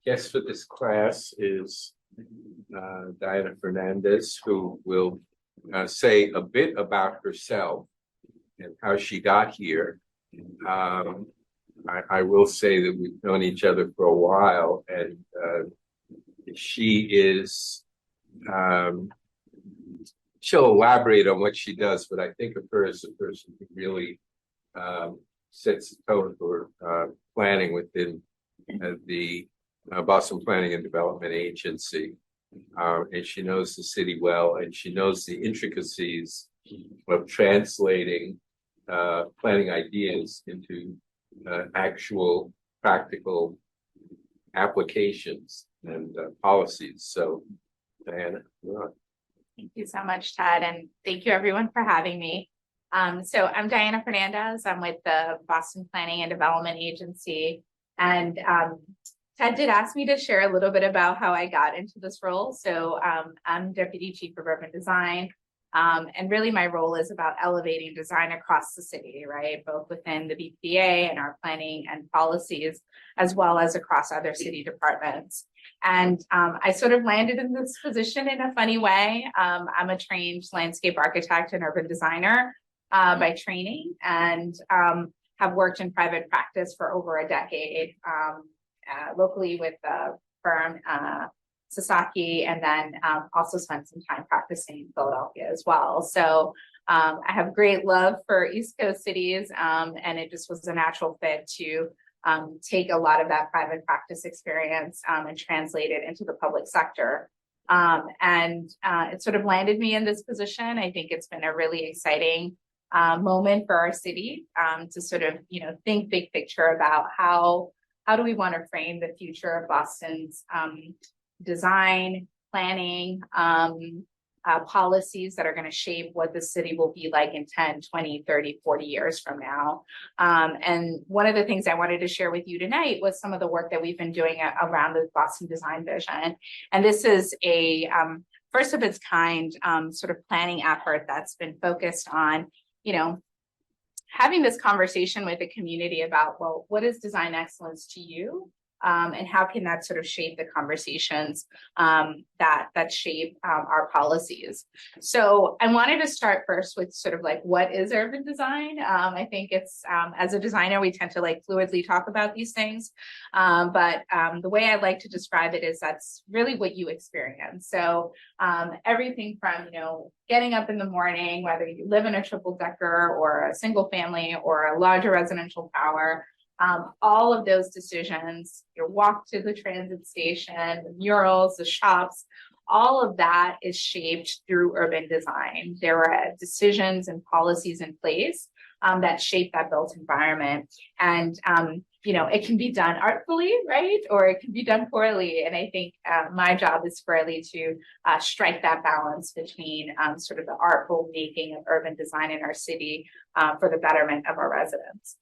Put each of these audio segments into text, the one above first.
guest for this class is Diana Fernandez, who will say a bit about herself and how she got here. I will say that we've known each other for a while, and she is, she'll elaborate on what she does, but I think of her as a person who really sets the tone for planning within the Boston Planning and Development Agency. And she knows the city well, and she knows the intricacies of translating planning ideas into actual practical applications and policies. So, Diana, you're on. Thank you so much, Ted, and thank you everyone for having me. So I'm Diana Fernandez. I'm with the Boston Planning and Development Agency, and Ted did ask me to share a little bit about how I got into this role. So I'm Deputy Chief of Urban Design, and really my role is about elevating design across the city, right? Both within the BPDA and our planning and policies, as well as across other city departments. And I sort of landed in this position in a funny way. I'm a trained landscape architect and urban designer by training, and have worked in private practice for over a decade, locally with the firm Sasaki, and then also spent some time practicing in Philadelphia as well. So I have great love for East Coast cities, and it just was a natural fit to take a lot of that private practice experience and translate it into the public sector. And it sort of landed me in this position. I think it's been a really exciting moment for our city to sort of, think big picture about how do we want to frame the future of Boston's design, planning, policies that are going to shape what the city will be like in 10, 20, 30, 40 years from now. And one of the things I wanted to share with you tonight was some of the work that we've been doing around the Boston Design Vision. And this is a first of its kind sort of planning effort that's been focused on, having this conversation with the community about, well, what is design excellence to you? And how can that sort of shape the conversations that shape our policies? So I wanted to start first with sort of like, what is urban design? I think it's, as a designer, we tend to like fluidly talk about these things. But the way I like to describe it is that's really what you experience. So everything from, getting up in the morning, whether you live in a triple decker or a single family or a larger residential tower, all of those decisions, your walk to the transit station, the murals, the shops, all of that is shaped through urban design. There are decisions and policies in place that shape that built environment. And, it can be done artfully, right? Or it can be done poorly. And I think my job is squarely to strike that balance between sort of the artful making of urban design in our city for the betterment of our residents.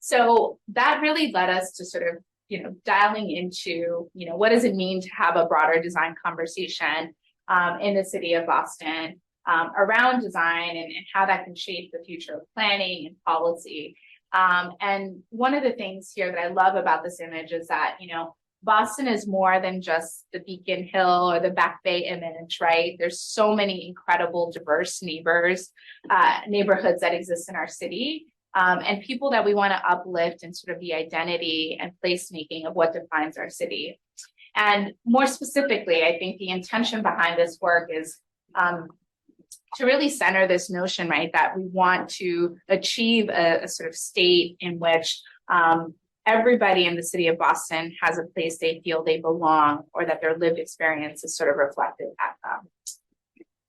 So that really led us to sort of, dialing into, what does it mean to have a broader design conversation in the city of Boston around design and how that can shape the future of planning and policy. And one of the things here that I love about this image is that, Boston is more than just the Beacon Hill or the Back Bay image, right? There's so many incredible, diverse neighborhoods that exist in our city. And people that we want to uplift and sort of the identity and placemaking of what defines our city. And more specifically, I think the intention behind this work is to really center this notion, right, that we want to achieve a sort of state in which everybody in the city of Boston has a place they feel they belong, or that their lived experience is sort of reflected at them.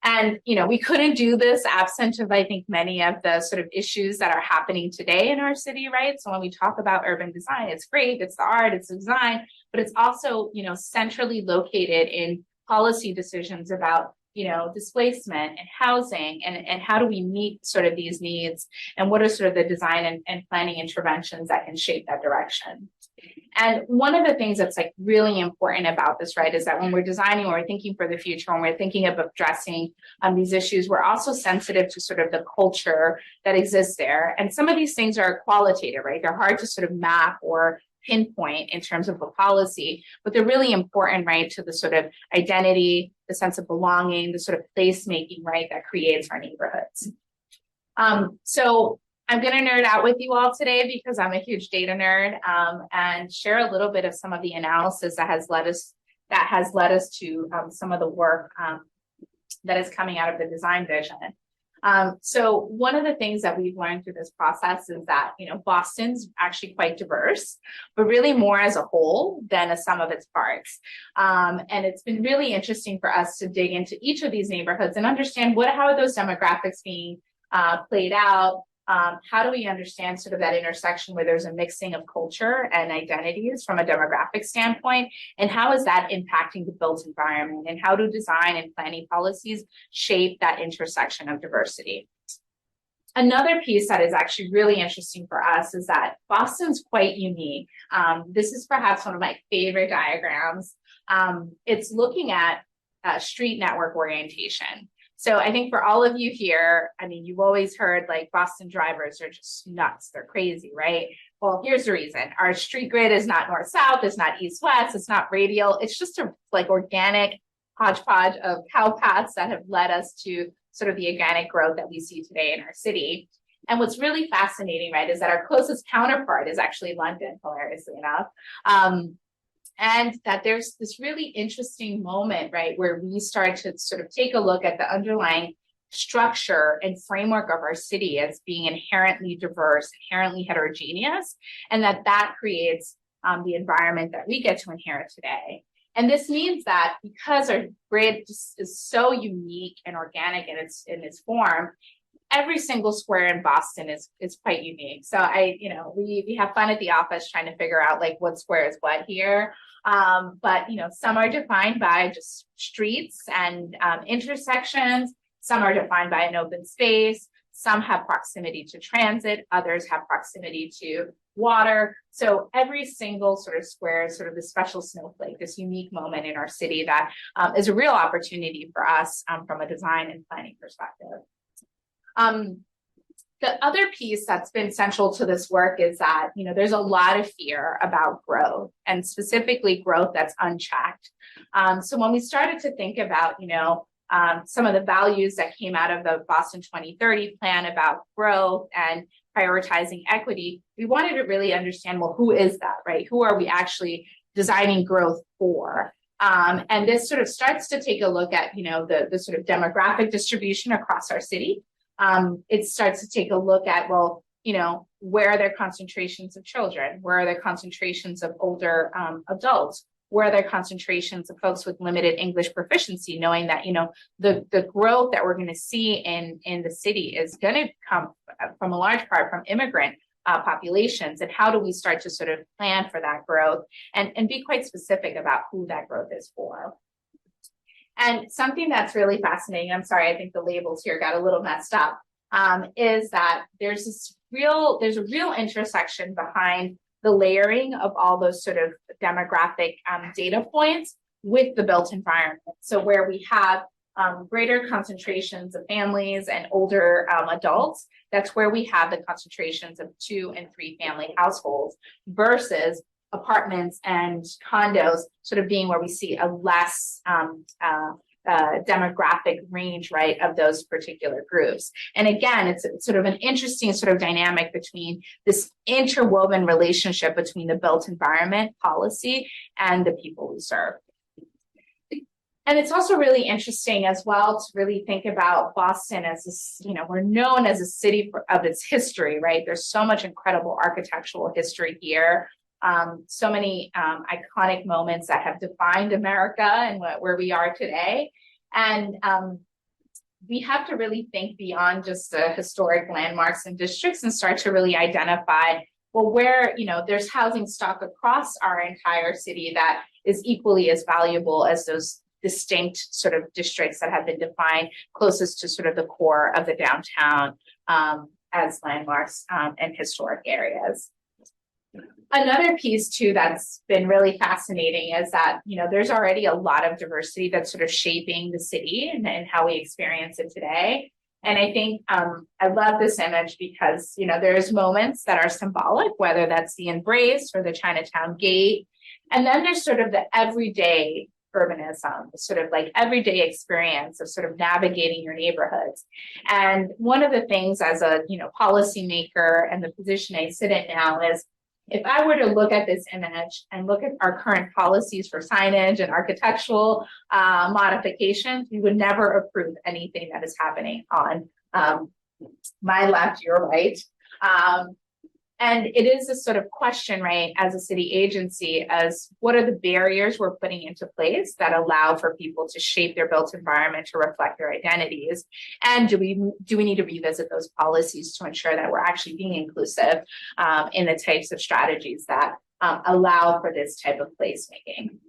And, we couldn't do this absent of, I think, many of the sort of issues that are happening today in our city, right? So when we talk about urban design, it's great, it's the art, it's the design, but it's also, centrally located in policy decisions about, displacement and housing, and how do we meet sort of these needs, and what are sort of the design and planning interventions that can shape that direction. And one of the things that's like really important about this, right, is that when we're designing, when we're thinking for the future, when we're thinking of addressing these issues, we're also sensitive to sort of the culture that exists there. And some of these things are qualitative, right? They're hard to sort of map or pinpoint in terms of a policy, but they're really important, right, to the sort of identity, the sense of belonging, the sort of placemaking, right, that creates our neighborhoods. So I'm going to nerd out with you all today because I'm a huge data nerd, and share a little bit of some of the analysis that has led us to some of the work that is coming out of the design vision. So one of the things that we've learned through this process is that, you know, Boston's actually quite diverse, but really more as a whole than a sum of its parts. And it's been really interesting for us to dig into each of these neighborhoods and understand how are those demographics being played out. How do we understand sort of that intersection where there's a mixing of culture and identities from a demographic standpoint? And how is that impacting the built environment? And how do design and planning policies shape that intersection of diversity? Another piece that is actually really interesting for us is that Boston's quite unique. This is perhaps one of my favorite diagrams. It's looking at street network orientation. So I think for all of you here, I mean, you've always heard like Boston drivers are just nuts. They're crazy, right? Well, here's the reason. Our street grid is not north-south. It's not east-west. It's not radial. It's just a like organic hodgepodge of cow paths that have led us to sort of the organic growth that we see today in our city. And what's really fascinating, right, is that our closest counterpart is actually London, hilariously enough. And that there's this really interesting moment, right, where we start to sort of take a look at the underlying structure and framework of our city as being inherently diverse, inherently heterogeneous, and that creates the environment that we get to inherit today. And this means that because our grid is so unique and organic in its form, every single square in Boston is quite unique. So we have fun at the office trying to figure out like what square is what here. But some are defined by just streets and intersections. Some are defined by an open space. Some have proximity to transit. Others have proximity to water. So every single sort of square is sort of this special snowflake, this unique moment in our city that is a real opportunity for us from a design and planning perspective. The other piece that's been central to this work is that, there's a lot of fear about growth and specifically growth that's unchecked. So when we started to think about, some of the values that came out of the Boston 2030 plan about growth and prioritizing equity, we wanted to really understand, well, who is that, right? Who are we actually designing growth for? And this sort of starts to take a look at, the sort of demographic distribution across our city. It starts to take a look at, well, where are there concentrations of children? Where are there concentrations of older adults? Where are there concentrations of folks with limited English proficiency, knowing that, the growth that we're going to see in the city is going to come from a large part from immigrant populations, and how do we start to sort of plan for that growth and be quite specific about who that growth is for. And something that's really fascinating, I'm sorry, I think the labels here got a little messed up, is that there's a real intersection behind the layering of all those sort of demographic data points with the built environment. So where we have greater concentrations of families and older adults, that's where we have the concentrations of 2 and 3 family households versus apartments and condos sort of being where we see a less demographic range, right, of those particular groups. And again, it's sort of an interesting sort of dynamic between this interwoven relationship between the built environment policy and the people we serve. And it's also really interesting as well to really think about Boston as this, we're known as a city of its history, right? There's so much incredible architectural history here. So many iconic moments that have defined America and where we are today. And we have to really think beyond just the historic landmarks and districts and start to really identify, well, where, there's housing stock across our entire city that is equally as valuable as those distinct sort of districts that have been defined closest to sort of the core of the downtown as landmarks and historic areas. Another piece too that's been really fascinating is that, there's already a lot of diversity that's sort of shaping the city and how we experience it today. And I think I love this image because, you know, there's moments that are symbolic, whether that's the Embrace or the Chinatown Gate. And then there's sort of the everyday urbanism, sort of like everyday experience of sort of navigating your neighborhoods. And one of the things as a, you know, policymaker and the position I sit in now is, if I were to look at this image and look at our current policies for signage and architectural modifications, we would never approve anything that is happening on my left, your right. And it is a sort of question, right, as a city agency, as what are the barriers we're putting into place that allow for people to shape their built environment to reflect their identities? And do we need to revisit those policies to ensure that we're actually being inclusive in the types of strategies that allow for this type of placemaking?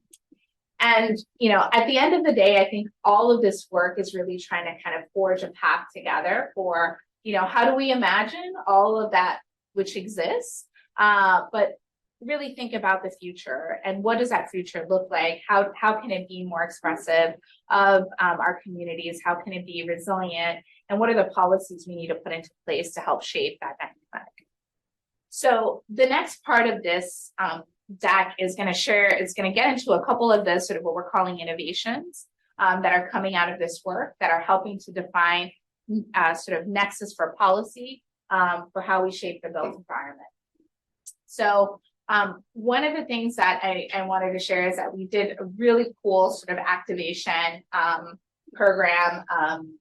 And, you know, at the end of the day, I think all of this work is really trying to kind of forge a path together for, you know, how do we imagine all of that which exists, but really think about the future and what does that future look like? How can it be more expressive of our communities? How can it be resilient? And what are the policies we need to put into place to help shape that dynamic? So the next part of this deck is going to get into a couple of the sort of what we're calling innovations that are coming out of this work that are helping to define sort of nexus for policy for how we shape the built environment. So one of the things that I wanted to share is that we did a really cool sort of activation program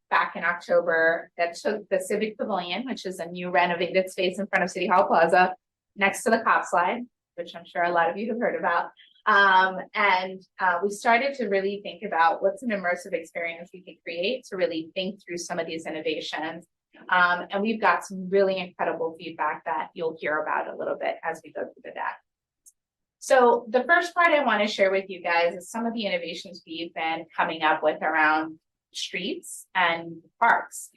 back in October that took the Civic Pavilion, which is a new renovated space in front of City Hall Plaza, next to the Cop Slide, which I'm sure a lot of you have heard about. And we started to really think about what's an immersive experience we could create to really think through some of these innovations. And we've got some really incredible feedback that you'll hear about a little bit as we go through the deck. So the first part I want to share with you guys is some of the innovations we've been coming up with around streets and parks.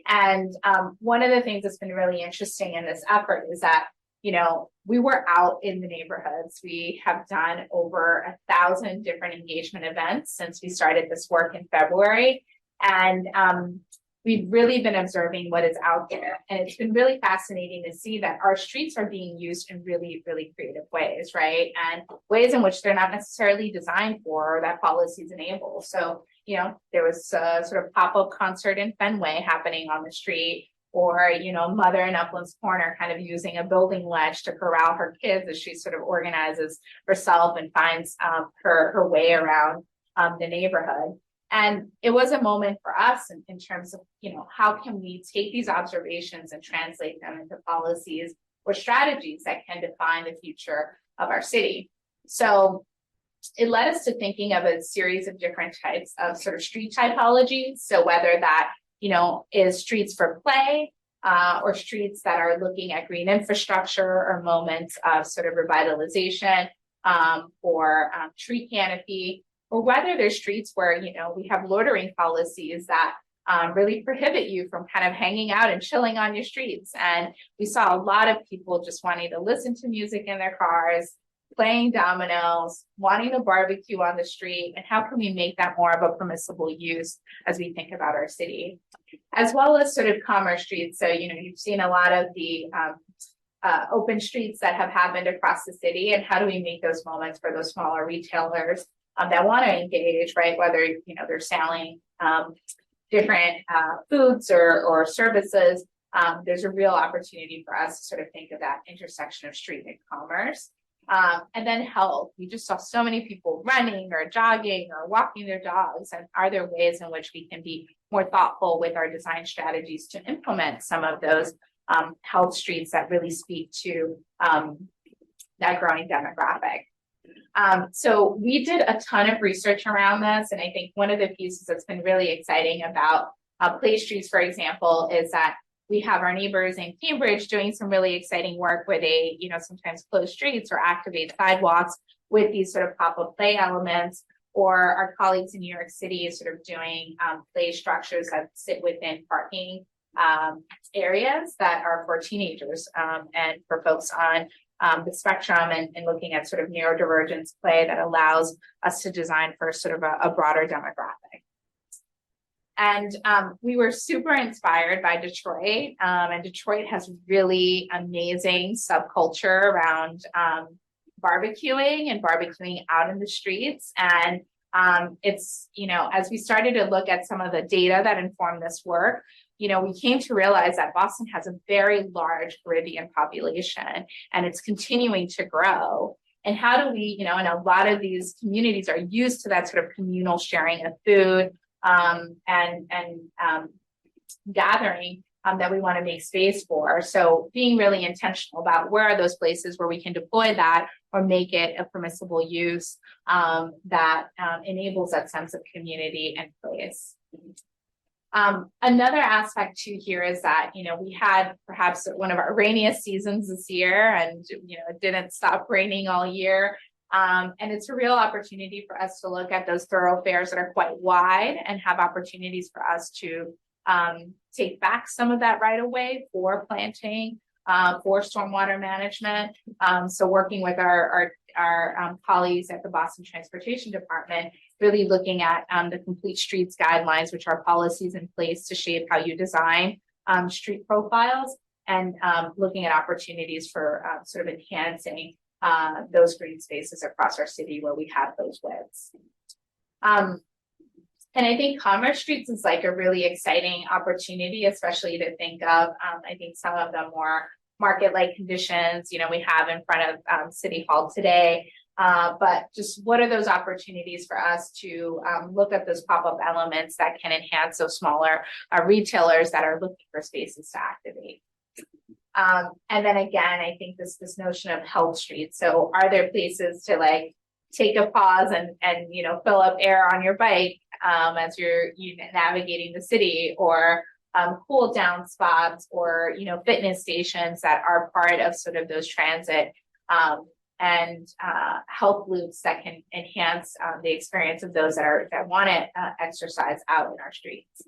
And one of the things that's been really interesting in this effort is that, you know, we were out in the neighborhoods. We have done over 1,000 different engagement events since we started this work in February. And we've really been observing what is out there. And it's been really fascinating to see that our streets are being used in really, really creative ways, right? And ways in which they're not necessarily designed for or that policies enable. So, you know, there was a sort of pop-up concert in Fenway happening on the street, or, you know, mother in Uplands Corner kind of using a building ledge to corral her kids as she sort of organizes herself and finds her way around the neighborhood. And it was a moment for us in terms of, you know, how can we take these observations and translate them into policies or strategies that can define the future of our city. So it led us to thinking of a series of different types of sort of street typologies. So whether that, you know, is streets for play or streets that are looking at green infrastructure or moments of sort of revitalization or tree canopy, or whether there's streets where, you know, we have loitering policies that really prohibit you from kind of hanging out and chilling on your streets. And we saw a lot of people just wanting to listen to music in their cars, playing dominoes, wanting to barbecue on the street, and how can we make that more of a permissible use as we think about our city, as well as sort of commerce streets. So, you know, you've seen a lot of the open streets that have happened across the city, and how do we make those moments for those smaller retailers that want to engage, right? Whether, you know, they're selling different foods or services, there's a real opportunity for us to sort of think of that intersection of street and commerce. And then health. We just saw so many people running or jogging or walking their dogs. And are there ways in which we can be more thoughtful with our design strategies to implement some of those health streets that really speak to that growing demographic? So we did a ton of research around this. And I think one of the pieces that's been really exciting about Play Streets, for example, is that we have our neighbors in Cambridge doing some really exciting work where they, you know, sometimes close streets or activate sidewalks with these sort of pop-up play elements, or our colleagues in New York City is sort of doing play structures that sit within parking areas that are for teenagers and for folks on the spectrum, and looking at sort of neurodivergence play that allows us to design for sort of a broader demographic. And we were super inspired by Detroit. And Detroit has really amazing subculture around barbecuing and barbecuing out in the streets. And it's, as we started to look at some of the data that informed this work, we came to realize that Boston has a very large Caribbean population and it's continuing to grow. And how do we, and a lot of these communities are used to that sort of communal sharing of food and gathering that we want to make space for. So being really intentional about where are those places where we can deploy that or make it a permissible use that enables that sense of community and place. Another aspect too here is that, we had perhaps one of our rainiest seasons this year and, it didn't stop raining all year. And it's a real opportunity for us to look at those thoroughfares that are quite wide and have opportunities for us to take back some of that right of way for planting, for stormwater management. So working with our colleagues at the Boston Transportation Department, really looking at the Complete Streets Guidelines, which are policies in place to shape how you design street profiles, and looking at opportunities for sort of enhancing those green spaces across our city where we have those widths. And I think Commerce Streets is like a really exciting opportunity, especially to think of, I think some of the more market-like conditions, we have in front of City Hall today. But just what are those opportunities for us to look at those pop-up elements that can enhance those smaller retailers that are looking for spaces to activate? And then again, I think this notion of health streets. So are there places to like take a pause and fill up air on your bike as you're navigating the city, or cool down spots, or fitness stations that are part of sort of those transit and health loops that can enhance the experience of those that want to exercise out in our streets.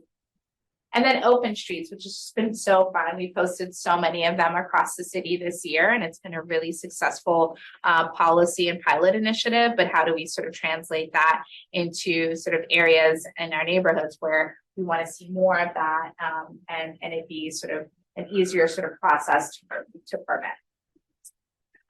And then open streets, which has been so fun. We posted so many of them across the city this year, and it's been a really successful policy and pilot initiative. But how do we sort of translate that into sort of areas in our neighborhoods where we want to see more of that, and it be sort of an easier sort of process to permit.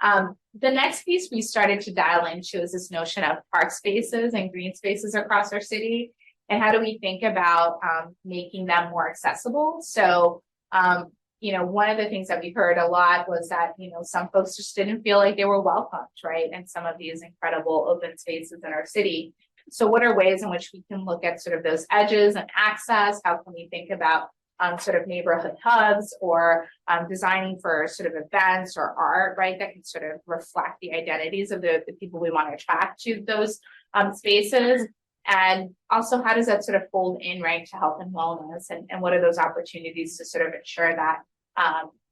The next piece we started to dial into is this notion of park spaces and green spaces across our city. And how do we think about making them more accessible? So, one of the things that we heard a lot was that, some folks just didn't feel like they were welcomed, right, in some of these incredible open spaces in our city. So what are ways in which we can look at sort of those edges and access? How can we think about sort of neighborhood hubs, or designing for sort of events or art, right, that can sort of reflect the identities of the people we want to attract to those spaces? And also, how does that sort of fold in, right, to health and wellness, and what are those opportunities to sort of ensure that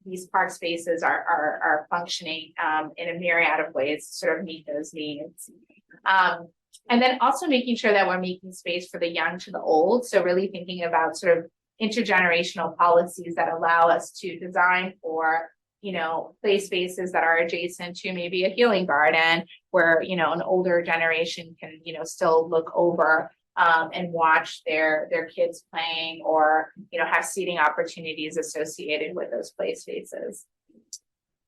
these park spaces are functioning in a myriad of ways to sort of meet those needs. And then also making sure that we're making space for the young to the old. So really thinking about sort of intergenerational policies that allow us to design for, play spaces that are adjacent to maybe a healing garden where, an older generation can, still look over and watch their kids playing, or, have seating opportunities associated with those play spaces.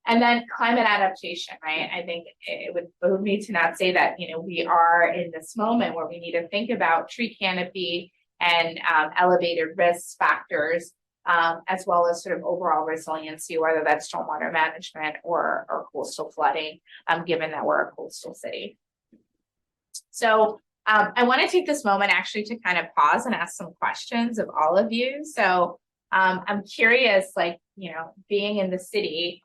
And then climate adaptation, right? I think it would behoove me to not say that, we are in this moment where we need to think about tree canopy and elevated risk factors, as well as sort of overall resiliency, whether that's stormwater management or coastal flooding, given that we're a coastal city. So I want to take this moment actually to kind of pause and ask some questions of all of you. So I'm curious, like, being in the city,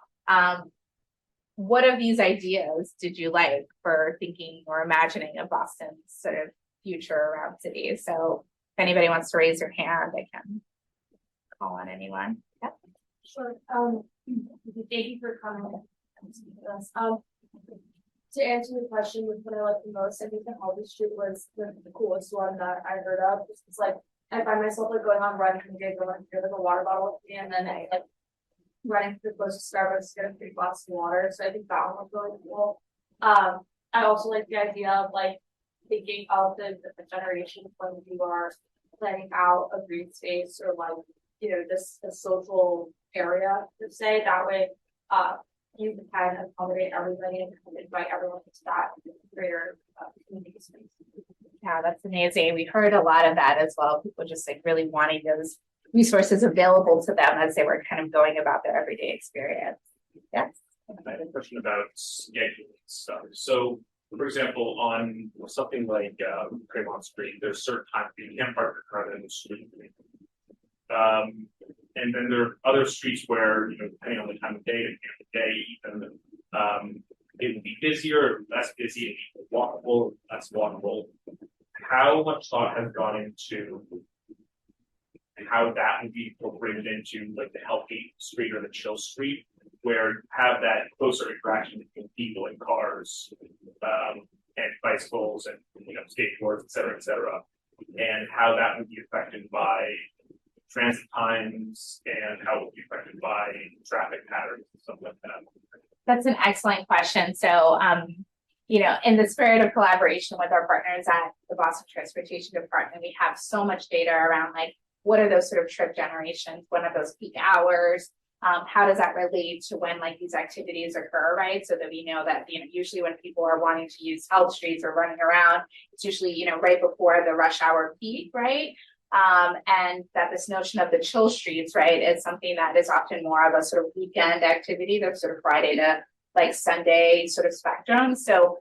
what of these ideas did you like for thinking or imagining of Boston's sort of future around cities? So if anybody wants to raise their hand, I can call on anyone. Yeah. Sure. Thank you for coming. To answer the question with what I like the most, I think the Harley Street was the coolest one that I heard of. It's like I find myself like going on running and going through like a water bottle with me, and then I like running to the closest Starbucks to get a free glass of water. So I think that one was really cool. I also like the idea of like thinking of the generation when you are planning out a green space or like, you know, just a social area to say that way, you can kind of accommodate everybody and invite everyone to that greater community space. Yeah, that's amazing. We heard a lot of that as well. People just like really wanting those resources available to them as they were kind of going about their everyday experience. Yes. I have a question about scheduling stuff. So, for example, on something like Fremont Street, there's certain times you can't park your car in the street. And then there are other streets where, you know, depending on the time of day, even it will be busier, less busy, walkable, less walkable. How much thought has gone into how that would be incorporated into like the healthy street or the chill street, where you have that closer interaction between people and cars, and bicycles and, you know, skateboards, et cetera, and how that would be affected by transit times and how it would be affected by traffic patterns and stuff like that. That's an excellent question. So, you know, in the spirit of collaboration with our partners at the Boston Transportation Department, we have so much data around like, what are those sort of trip generations? When are those peak hours? How does that relate to when like these activities occur, right? So that we know that, you know, usually when people are wanting to use health streets or running around, it's usually, you know, right before the rush hour peak, right? And that this notion of the chill streets, right, is something that is often more of a sort of weekend activity, that's sort of Friday to like Sunday sort of spectrum. So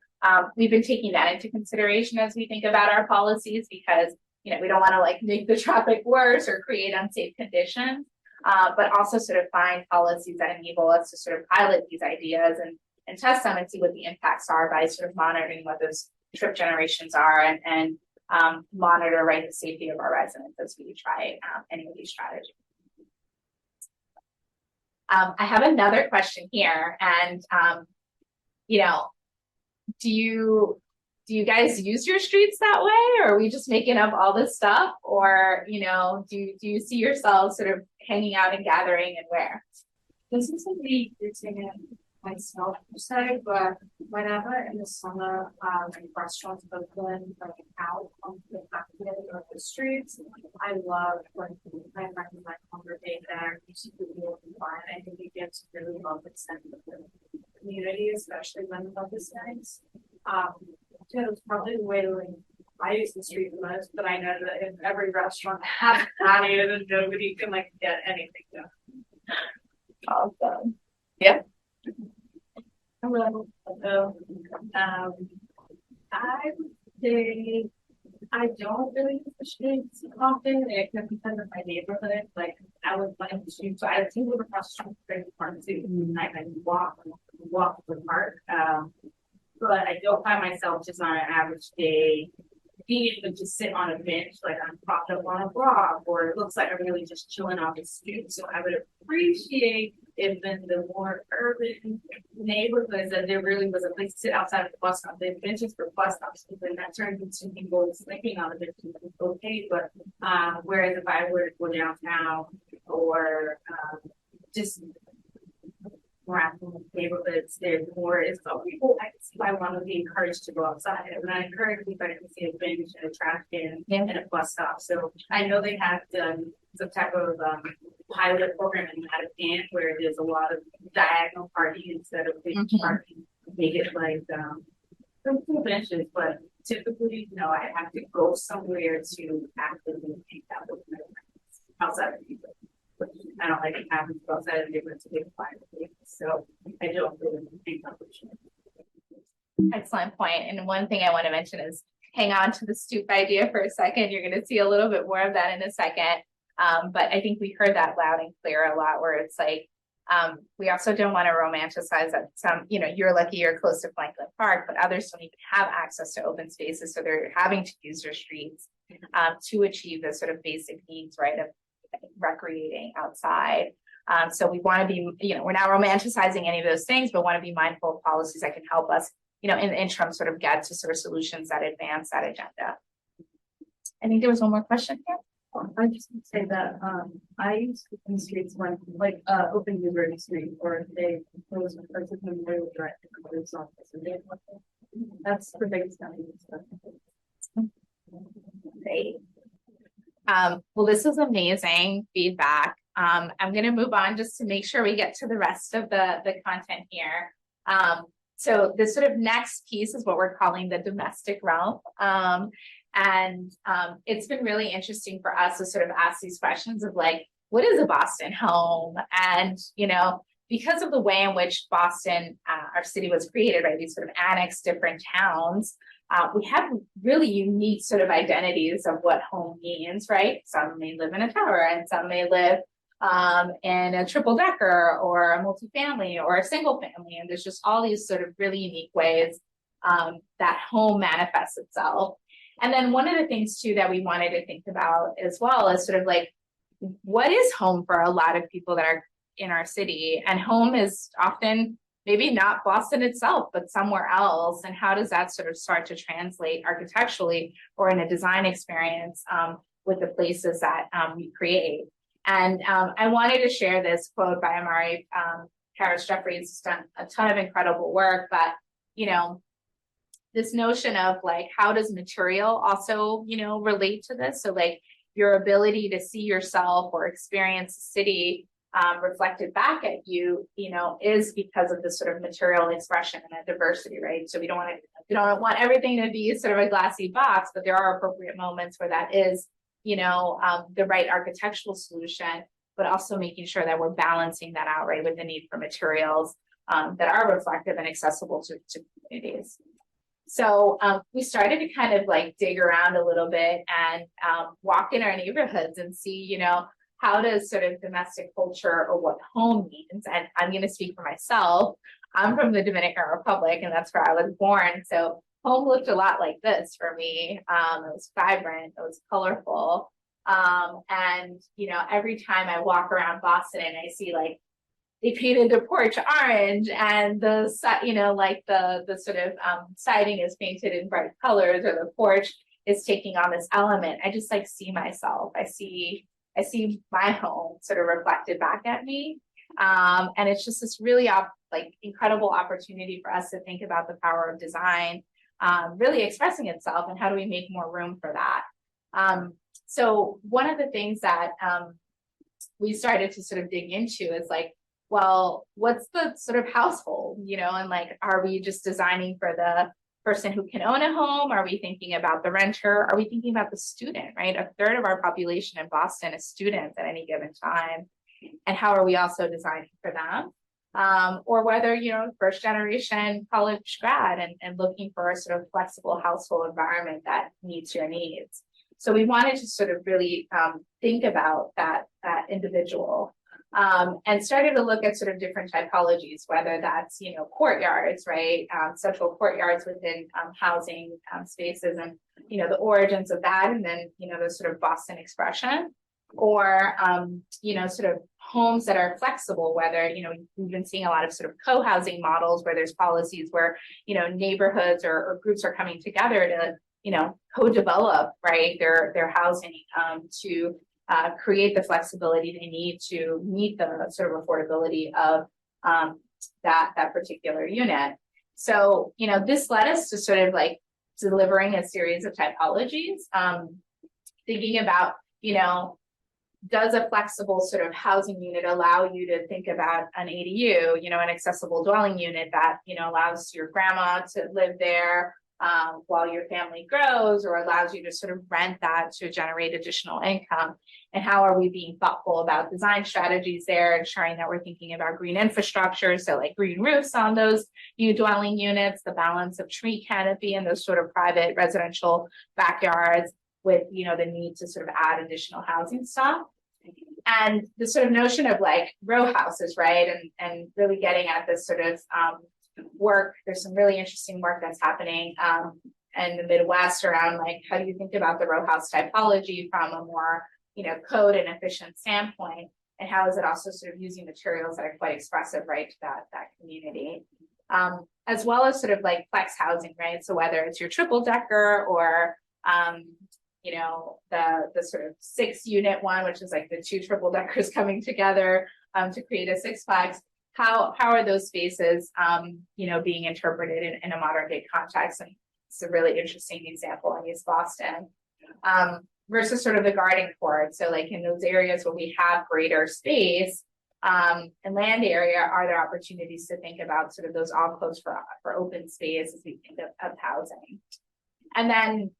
we've been taking that into consideration as we think about our policies, because, you know, we don't want to like make the traffic worse or create unsafe conditions, but also sort of find policies that enable us to sort of pilot these ideas and test them and see what the impacts are by sort of monitoring what those trip generations are and monitor, right, the safety of our residents as we try any of these strategies. I have another question here, and you know, do you guys use your streets that way, or are we just making up all this stuff, or, you know, do you see yourselves sort of hanging out and gathering, and where? This isn't me using it myself per se, but whenever in the summer, restaurants open like out on the back of the streets, I love when my friends and I congregate there. It's really fun. I think it gives really love and sense of the community, especially when the weather is nice. So it's probably the way like I use the street the most, but I know that if every restaurant has a patio, then nobody can like get anything done. Awesome. Yeah. Hello. I would say I don't really use the streets often. It can depend on my neighborhood. Like I would like to, so I think with across the street from the park too. I can walk the park. But I don't find myself just on an average day being able to just sit on a bench, like I'm propped up on a rock, or it looks like I'm really just chilling off the street. So I would appreciate if in the more urban neighborhoods that there really was a place to sit outside of the bus stop. They have benches for bus stops, but then that turns into people sleeping on the benches. Okay, but whereas if I were to go downtown or just around neighborhoods, there's more is so people I want to be encouraged to go outside. And I encourage people to see a bench and a trash can and a bus stop. So I know they have done some type of pilot program in Mattapan where there's a lot of diagonal parking instead of big parking. Make it like some cool benches, but typically, you know, I have to go somewhere to actively take that with my friends outside of people. I don't like having to go outside of the neighborhood to take a fire. So I don't really think opportunity. Excellent point. And one thing I want to mention is hang on to the stoop idea for a second. You're going to see a little bit more of that in a second. But I think we heard that loud and clear a lot, where it's like, we also don't want to romanticize that some, you know, you're lucky you're close to Franklin Park, but others don't even have access to open spaces. So they're having to use their streets to achieve the sort of basic needs, right, of recreating outside. So we want to be, you know, we're not romanticizing any of those things, but want to be mindful of policies that can help us, you know, in the interim sort of get to sort of solutions that advance that agenda. I think there was one more question here. I just would say that I use open streets when like open Newbury Street, or if they close a person who will direct to the police office, and that's the biggest thing. Great. Well, this was amazing feedback. I'm going to move on just to make sure we get to the rest of the content here. So the sort of next piece is what we're calling the domestic realm. It's been really interesting for us to sort of ask these questions of like, what is a Boston home? And, you know, because of the way in which Boston, our city was created, right? These sort of annexed different towns. We have really unique sort of identities of what home means, right? Some may live in a tower and some may live in a triple decker or a multifamily or a single family. And there's just all these sort of really unique ways that home manifests itself. And then one of the things too that we wanted to think about as well is sort of like, what is home for a lot of people that are in our city? And home is often maybe not Boston itself, but somewhere else. And how does that sort of start to translate architecturally or in a design experience with the places that we create? And I wanted to share this quote by Amari Harris-Jeffries, who's done a ton of incredible work, but, you know, this notion of like, how does material also, you know, relate to this? So like your ability to see yourself or experience the city reflected back at you, you know, is because of this sort of material expression and a diversity, right? So we don't want everything to be sort of a glassy box, but there are appropriate moments where that is, you know, the right architectural solution, but also making sure that we're balancing that out, right, with the need for materials that are reflective and accessible to communities. So we started to kind of like dig around a little bit and walk in our neighborhoods and see, you know, how does sort of domestic culture or what home means? And I'm going to speak for myself. I'm from the Dominican Republic, and that's where I was born. So home looked a lot like this for me. It was vibrant, it was colorful. And, you know, every time I walk around Boston and I see like, they painted the porch orange and the, you know, like the sort of siding is painted in bright colors, or the porch is taking on this element. I just like see myself. I see my home sort of reflected back at me. And it's just this really like incredible opportunity for us to think about the power of design really expressing itself, and how do we make more room for that. So one of the things that we started to sort of dig into is like, well, what's the sort of household, you know, and like, are we just designing for the person who can own a home? Are we thinking about the renter? Are we thinking about the student, right? A third of our population in Boston is students at any given time. And how are we also designing for them? Or whether, you know, first generation college grad and looking for a sort of flexible household environment that meets your needs. So we wanted to sort of really think about that individual. And started to look at sort of different typologies, whether that's, you know, courtyards, right? Central courtyards within housing spaces, and, you know, the origins of that, and then, you know, the sort of Boston expression, or, you know, sort of homes that are flexible, whether, you know, we've been seeing a lot of sort of co-housing models where there's policies where, you know, neighborhoods or groups are coming together to, you know, co-develop, right, their housing to create the flexibility they need to meet the sort of affordability of that particular unit. So, you know, this led us to sort of like delivering a series of typologies, thinking about, you know, does a flexible sort of housing unit allow you to think about an ADU, you know, an accessible dwelling unit that, you know, allows your grandma to live there while your family grows, or allows you to sort of rent that to generate additional income? And how are we being thoughtful about design strategies there, ensuring that we're thinking about green infrastructure, so like green roofs on those new dwelling units, the balance of tree canopy in those sort of private residential backyards, with, you know, the need to sort of add additional housing stock. And the sort of notion of like row houses, right? And really getting at this sort of work. There's some really interesting work that's happening in the Midwest around like, how do you think about the row house typology from a more, you know, code and efficient standpoint, and how is it also sort of using materials that are quite expressive, right, to that community, as well as sort of like flex housing, right? So whether it's your triple decker or you know, the sort of 6-unit one, which is like the 2 triple deckers coming together to create a 6-plex. How are those spaces, you know, being interpreted in a modern day context? And it's a really interesting example in East Boston. versus sort of the garden court. So like in those areas where we have greater space, and land area, are there opportunities to think about sort of those alcoves for open space as we think of housing? And then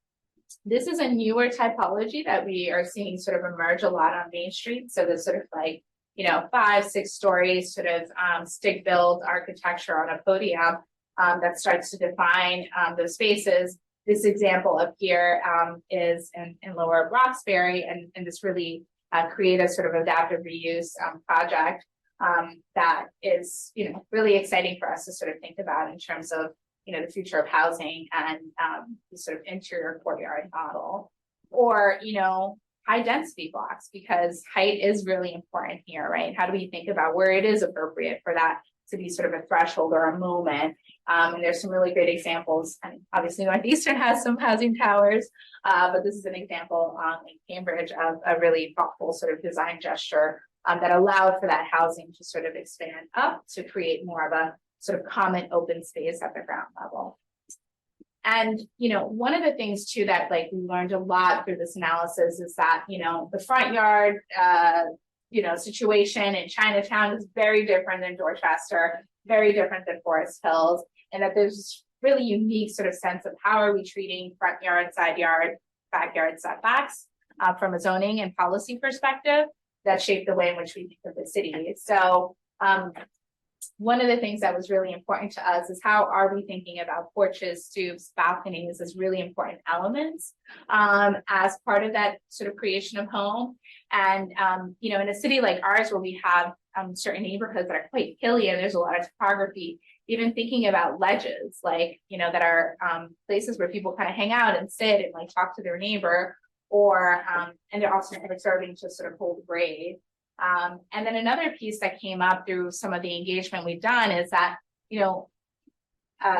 this is a newer typology that we are seeing sort of emerge a lot on Main Street. So the sort of like, 5-6 stories sort of stick built architecture on a podium that starts to define those spaces. This example up here is in Lower Roxbury, and this really creative sort of adaptive reuse project that is, really exciting for us to sort of think about in terms of, the future of housing and the sort of interior courtyard model, or, high density blocks, because height is really important here, right? How do we think about where it is appropriate for that to be sort of a threshold or a moment? And there's some really great examples. And obviously Northeastern has some housing towers, but this is an example in Cambridge of a really thoughtful sort of design gesture that allowed for that housing to sort of expand up to create more of a sort of common open space at the ground level. And, one of the things too that like we learned a lot through this analysis is that, the front yard, situation in Chinatown is very different than Dorchester, very different than Forest Hills, and that there's really unique sort of sense of how are we treating front yard, side yard, backyard setbacks from a zoning and policy perspective that shape the way in which we think of the city. So one of the things that was really important to us is how are we thinking about porches, stoops, balconies as really important elements as part of that sort of creation of home. And, in a city like ours where we have certain neighborhoods that are quite hilly and there's a lot of topography, even thinking about ledges, like, that are places where people kind of hang out and sit and like talk to their neighbor, or, and they're also serving to sort of hold grade. And then another piece that came up through some of the engagement we've done is that,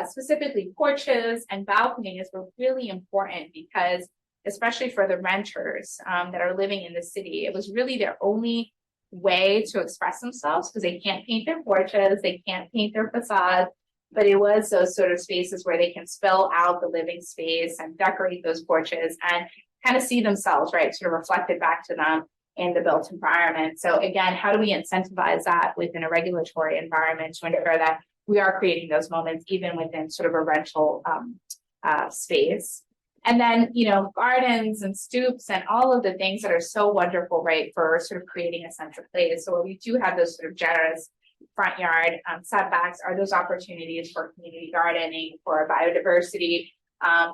specifically porches and balconies were really important because, especially for the renters that are living in the city, it was really their only way to express themselves because they can't paint their porches, they can't paint their facades, but it was those sort of spaces where they can spill out the living space and decorate those porches and kind of see themselves, right, sort of reflected back to them in the built environment. So again, how do we incentivize that within a regulatory environment to ensure that we are creating those moments even within sort of a rental space? And then, gardens and stoops and all of the things that are so wonderful, right, for sort of creating a sense of place. So we do have those sort of generous front yard setbacks are those opportunities for community gardening, for biodiversity,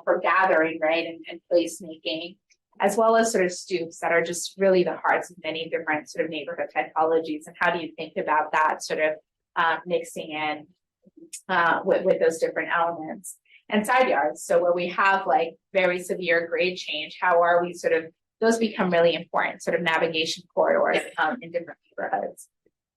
for gathering, right, and place making, as well as sort of stoops that are just really the hearts of many different sort of neighborhood typologies. And how do you think about that sort of mixing in with those different elements? And side yards, so where we have like very severe grade change, how are we sort of, those become really important sort of navigation corridors in different neighborhoods.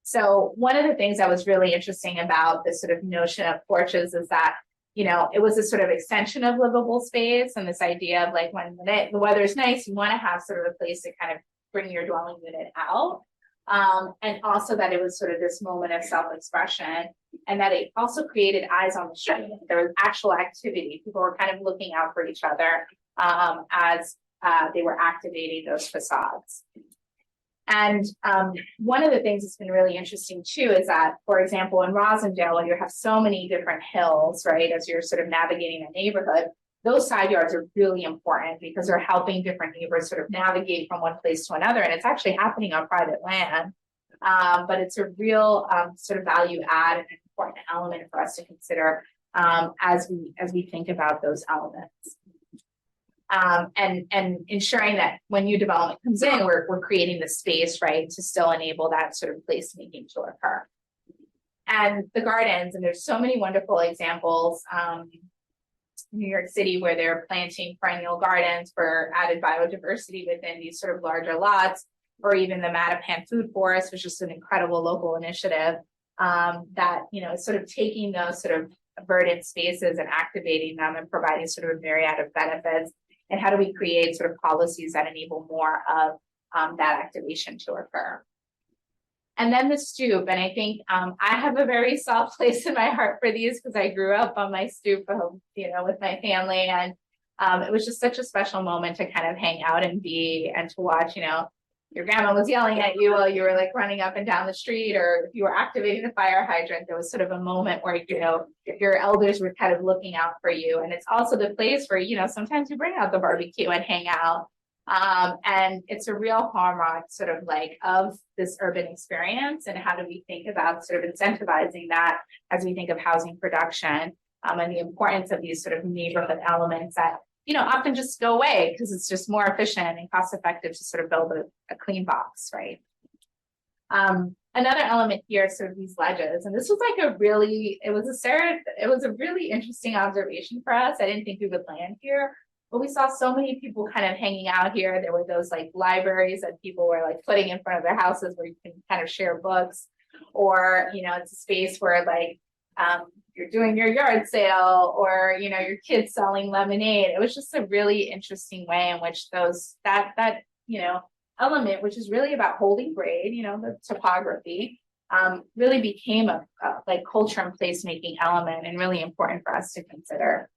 So one of the things that was really interesting about this sort of notion of porches is that, it was a sort of extension of livable space, and this idea of like when the weather's nice, you want to have sort of a place to kind of bring your dwelling unit out. And also that it was sort of this moment of self-expression, and that it also created eyes on the street. There was actual activity. People were kind of looking out for each other as they were activating those facades. And one of the things that's been really interesting too is that, for example, in Rosendale, you have so many different hills, right, as you're sort of navigating a neighborhood, those side yards are really important because they're helping different neighbors sort of navigate from one place to another. And it's actually happening on private land, but it's a real sort of value add and important element for us to consider as we think about those elements. And ensuring that when new development comes in, we're creating the space, right, to still enable that sort of placemaking to occur. And the gardens, and there's so many wonderful examples, New York City, where they're planting perennial gardens for added biodiversity within these sort of larger lots, or even the Mattapan Food Forest, which is an incredible local initiative that, is sort of taking those sort of verdant spaces and activating them and providing sort of a myriad of benefits. And how do we create sort of policies that enable more of that activation to occur? And then the stoop, and I think I have a very soft place in my heart for these because I grew up on my stoop, with my family, and It was just such a special moment to kind of hang out and to watch, your grandma was yelling at you while you were like running up and down the street, or if you were activating the fire hydrant, there was sort of a moment where, your elders were kind of looking out for you. And it's also the place where, sometimes you bring out the barbecue and hang out. And it's a real hallmark sort of like of this urban experience. And how do we think about sort of incentivizing that as we think of housing production, and the importance of these sort of neighborhood elements that, often just go away because it's just more efficient and cost effective to sort of build a clean box, right? Another element here is sort of these ledges, and this was like it was a really interesting observation for us. I didn't think we would land here, but we saw so many people kind of hanging out here. There were those like libraries that people were like putting in front of their houses where you can kind of share books, or it's a space where like you're doing your yard sale, or your kids selling lemonade. It was just a really interesting way in which that element, which is really about holding grade, the topography, really became a like culture and placemaking element, and really important for us to consider.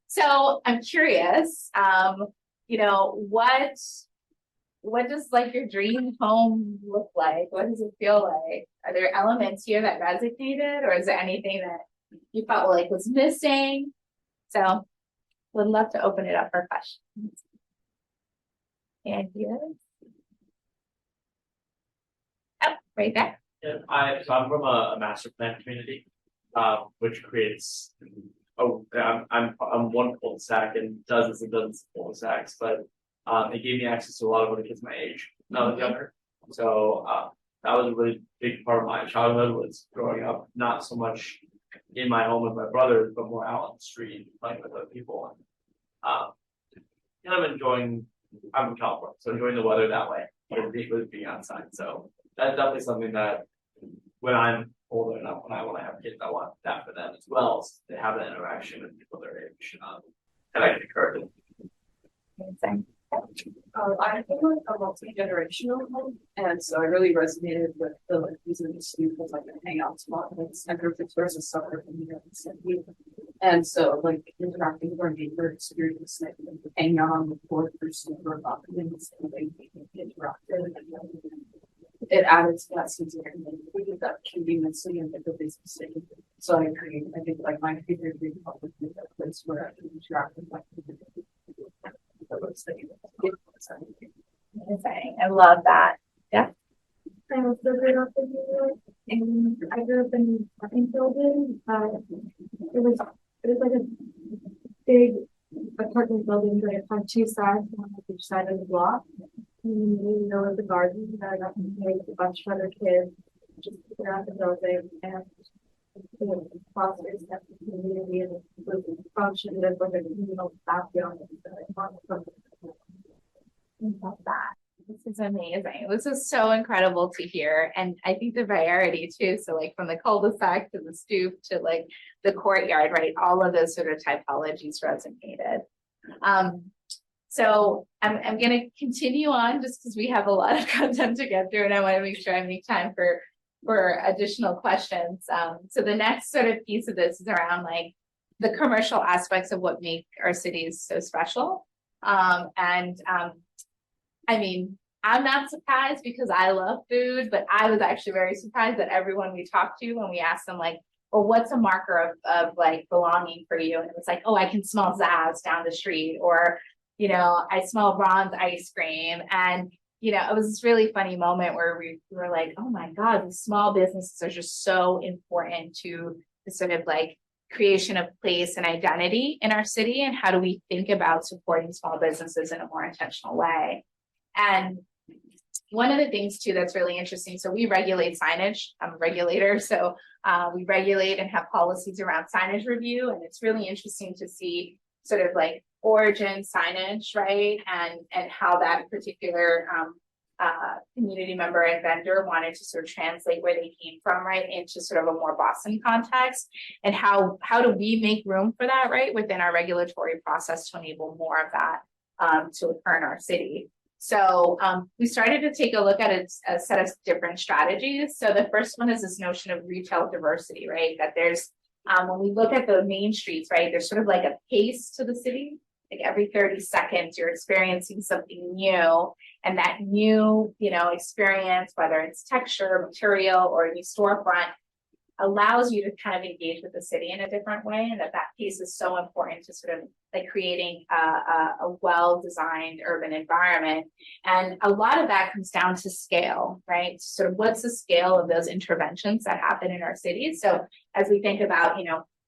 So I'm curious, what does like your dream home look like? What does it feel like? Are there elements here that resonated, or is there anything that you felt like was missing? So would love to open it up for questions. And here. Oh, right there. Yeah, so I'm from a master plan community, which creates. I'm one cul-de-sac and dozens and dozens of cul-de-sacs, but it gave me access to a lot of other kids my age when I was younger. So that was a really big part of my childhood, was growing up not so much in my home with my brothers, but more out on the street playing with other people, and kind of enjoying. I'm in California, so enjoying the weather that way with being outside. So that's definitely something that when I'm older enough, when I want to have kids, I want that for them as well, so to have that interaction with people their age, that I can encourage them. Amazing. I think like a multi-generational home, and so I really resonated with the like using the students as like a hangout spot, like center versus suburb in New York City. And so like interacting with our neighbor experience, like hanging out on the fourth or super apartments and like interactive. It added to that sense of community that convenience and the place to stay. So I agree. I think like my favorite dream home would be that place where I can interact with my community. Amazing. I love that. Yeah. I also grew up in New York, and I grew up in building. It was like a big apartment building, but it had two sides, one on each side of the block. And there was a garden that I got to play with a bunch of other kids just around the building, and fosters that community and functioned as like a communal backyard. Love that. This is amazing. This is so incredible to hear. And I think the variety too. So like from the cul-de-sac to the stoop to like the courtyard, right? All of those sort of typologies resonated. So I'm going to continue on just because we have a lot of content to get through, and I want to make sure I make time for additional questions. So the next sort of piece of this is around like the commercial aspects of what make our cities so special. I mean, I'm not surprised because I love food, but I was actually very surprised that everyone we talked to, when we asked them like, well, what's a marker of like belonging for you? And it was like, oh, I can smell Zaz down the street, or, I smell Ron's ice cream. And, it was this really funny moment where we were like, oh my God, these small businesses are just so important to the sort of like creation of place and identity in our city. And how do we think about supporting small businesses in a more intentional way? And one of the things too that's really interesting, so we regulate signage. I'm a regulator, so we regulate and have policies around signage review, and it's really interesting to see sort of like origin signage, right? And how that particular community member and vendor wanted to sort of translate where they came from, right, into sort of a more Boston context, and how do we make room for that, right, within our regulatory process to enable more of that to occur in our city. So we started to take a look at a set of different strategies. So the first one is this notion of retail diversity, right? That there's When we look at the main streets, right, there's sort of like a pace to the city. Like every 30 seconds, you're experiencing something new, and that new, experience, whether it's texture, material, or a new storefront, allows you to kind of engage with the city in a different way, and that piece is so important to sort of like creating a well-designed urban environment. And a lot of that comes down to scale, right? Sort of what's the scale of those interventions that happen in our cities. So as we think about,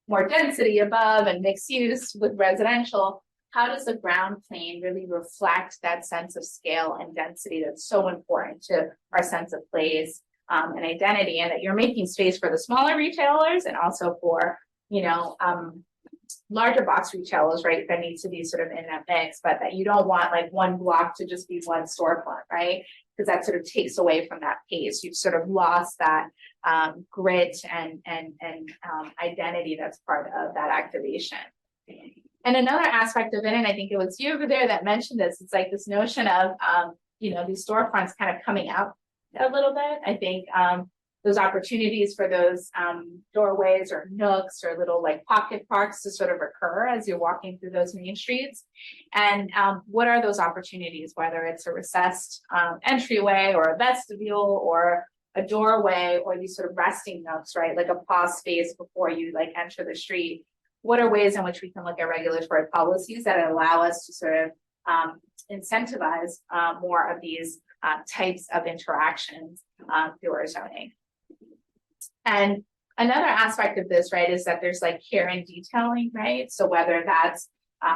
more density above and mixed use with residential, how does the ground plane really reflect that sense of scale and density that's so important to our sense of place and identity, and that you're making space for the smaller retailers and also for, larger box retailers, right, that needs to be sort of in that mix, but that you don't want like one block to just be one storefront, right? Because that sort of takes away from that pace. You've sort of lost that grit and identity that's part of that activation. And another aspect of it, and I think it was you over there that mentioned this, it's like this notion of, these storefronts kind of coming out a little bit. I think those opportunities for those doorways or nooks or little like pocket parks to sort of occur as you're walking through those main streets. And what are those opportunities, whether it's a recessed entryway or a vestibule or a doorway or these sort of resting nooks, right? Like a pause space before you like enter the street. What are ways in which we can look at regulatory policies that allow us to sort of incentivize more of these types of interactions through our zoning? And another aspect of this, right, is that there's like care and detailing, right? So whether that's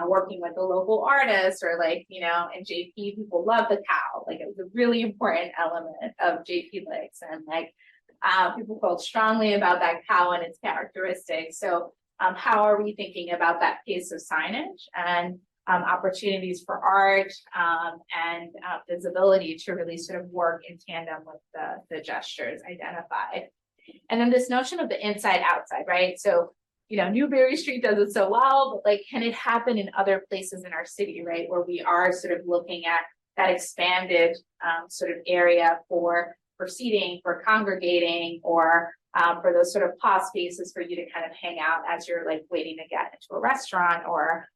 working with a local artist or like, in JP, people love the cow. Like it was a really important element of JP Licks, and like people felt strongly about that cow and its characteristics. So how are we thinking about that piece of signage and opportunities for art and visibility to really sort of work in tandem with the gestures identified? And then this notion of the inside outside, right? So, Newberry Street does it so well, but like, can it happen in other places in our city, right? Where we are sort of looking at that expanded sort of area for seating, for congregating, or for those sort of pause spaces for you to kind of hang out as you're like waiting to get into a restaurant or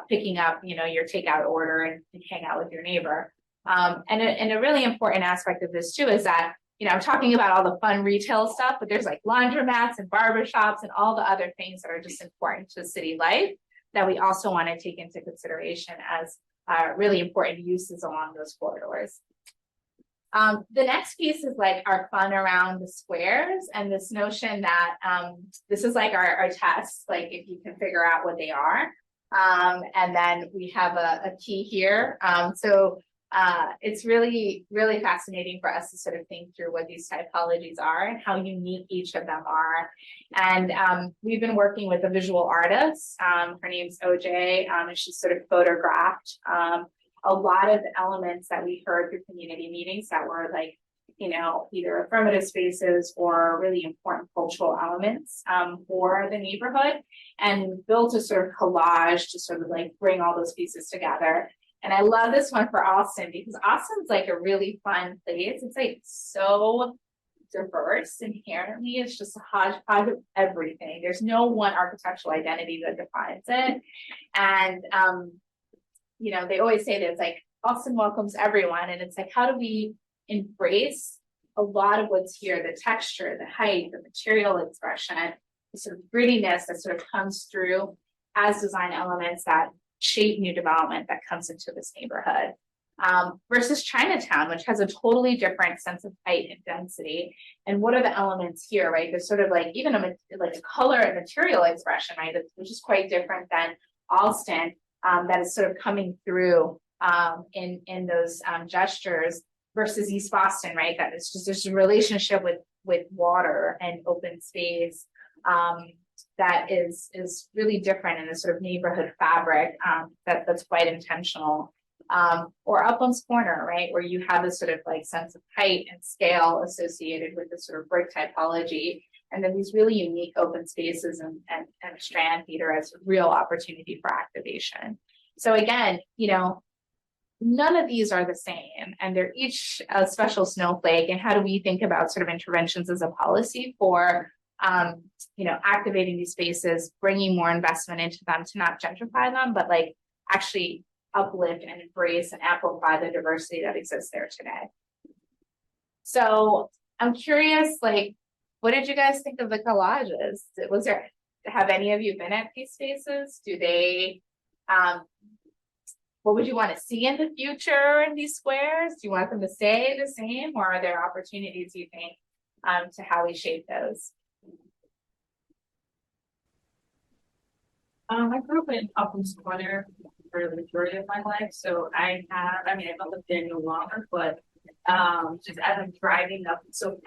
picking up, your takeout order and hang out with your neighbor. And a really important aspect of this too is that, I'm talking about all the fun retail stuff, but there's like laundromats and barbershops and all the other things that are just important to city life that we also want to take into consideration as really important uses along those corridors. The next piece is like our fun around the squares and this notion that this is like our tests, like if you can figure out what they are. And then we have a key here. So it's really, really fascinating for us to sort of think through what these typologies are and how unique each of them are. And we've been working with a visual artist. Her name's OJ, and she's sort of photographed a lot of the elements that we heard through community meetings that were like, either affirmative spaces or really important cultural elements for the neighborhood, and built a sort of collage to sort of like bring all those pieces together. And I love this one for Austin because Austin's like a really fun place. It's like so diverse inherently. It's just a hodgepodge of everything. There's no one architectural identity that defines it. And, they always say that it's like Austin welcomes everyone. And it's like, how do we embrace a lot of what's here, the texture, the height, the material expression, the sort of grittiness that sort of comes through as design elements that shape new development that comes into this neighborhood, versus Chinatown, which has a totally different sense of height and density. And what are the elements here, right? There's sort of like even a color and material expression, right, which is quite different than Alston, that is sort of coming through in those gestures, versus East Boston, right? That is just there's a relationship with water and open space that is really different in the sort of neighborhood fabric that's quite intentional. Or Uplands Corner, right, where you have this sort of like sense of height and scale associated with this sort of brick typology, and then these really unique open spaces and Strand Theater as a real opportunity for activation. So again, none of these are the same, and they're each a special snowflake. And how do we think about sort of interventions as a policy for activating these spaces, bringing more investment into them to not gentrify them, but like actually uplift and embrace and amplify the diversity that exists there today. So I'm curious, like, what did you guys think of the collages? Have any of you been at these spaces? Do they, what would you want to see in the future in these squares? Do you want them to stay the same, or are there opportunities you think to how we shape those? I grew up in Uplands Corner for the majority of my life, so I don't live there no longer, but just as I'm driving up, so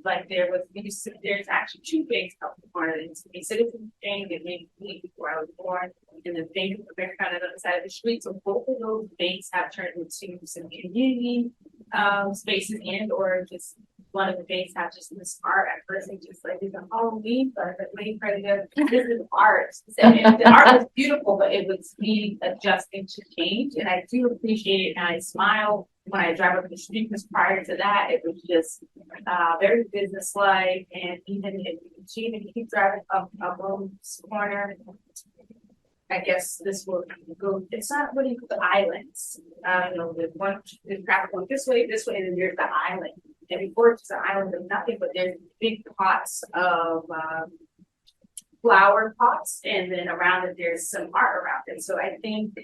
like there's actually two banks up the corner. It's a Citizens Bank that made me before I was born, and the Bank of America on the other side of the street. So both of those banks have turned into some community spaces, and or just one of the banks have just this art. At first, they just like, it's a Halloween, but waiting for this is art. And the art was beautiful, but it was me adjusting to change. And I do appreciate it, and I smile when I drive up the street, because prior to that, it was just very business-like. And even if you keep driving up Uplands Corner, I guess this will go. It's not really the islands. The traffic going this way, and then there's the island. And before it's an island of nothing, but there's big pots of flower pots, and then around it there's some art around it. So I think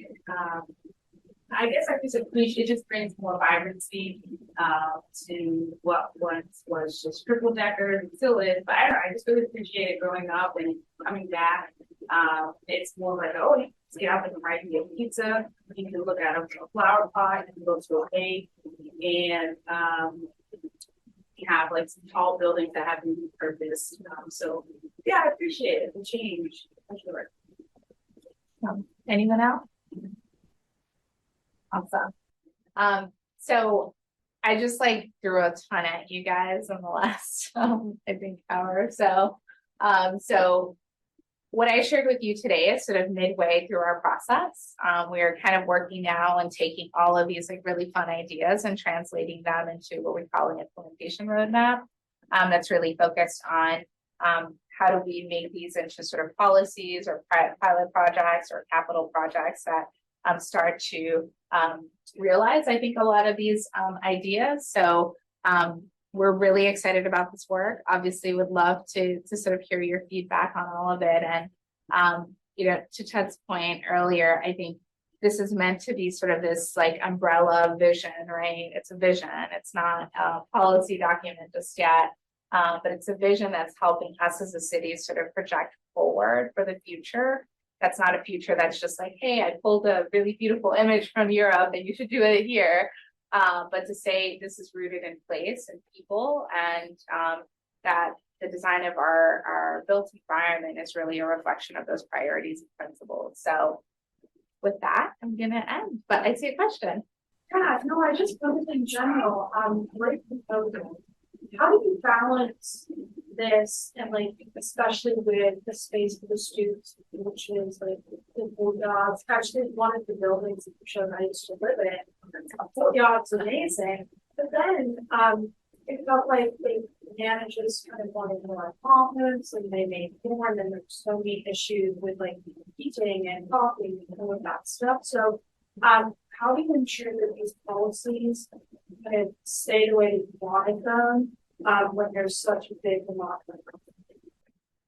I guess I just appreciate, it just brings more vibrancy to what once was just triple decker and still is. But I don't know, I just really appreciate it growing up and coming back. It's more like, oh, let's get out and write me a pizza. You can look at a flower pot, you can go to a bake, and you have like some tall buildings that have new purpose. So yeah, I appreciate it, the change for sure. Anyone else? Awesome. So I just like threw a ton at you guys in the last I think hour or so. So what I shared with you today is sort of midway through our process. We are kind of working now and taking all of these like really fun ideas and translating them into what we call an implementation roadmap. That's really focused on how do we make these into sort of policies or pilot projects or capital projects that start to realize, I think, a lot of these ideas. So we're really excited about this work. Obviously, would love to sort of hear your feedback on all of it. And to Ted's point earlier, I think this is meant to be sort of this like umbrella vision, right? It's a vision. It's not a policy document just yet, but it's a vision that's helping us as a city sort of project forward for the future. That's not a future that's just like, hey, I pulled a really beautiful image from Europe and you should do it here. But to say this is rooted in place and people, and that the design of our built environment is really a reflection of those priorities and principles. So with that, I'm going to end, but I see a question. Yeah, no, I just wanted in general, great proposal. How do you balance this, and like especially with the space for the students, which is like the Courtyard's actually one of the buildings that showed I used to live in. Courtyard's amazing, but then it felt like they managers kind of wanted more apartments, and they made more, and then there's so many issues with like heating and coffee and all of that stuff. So how do you ensure that these policies kind of stay the way you wanted them when there's such a big amount?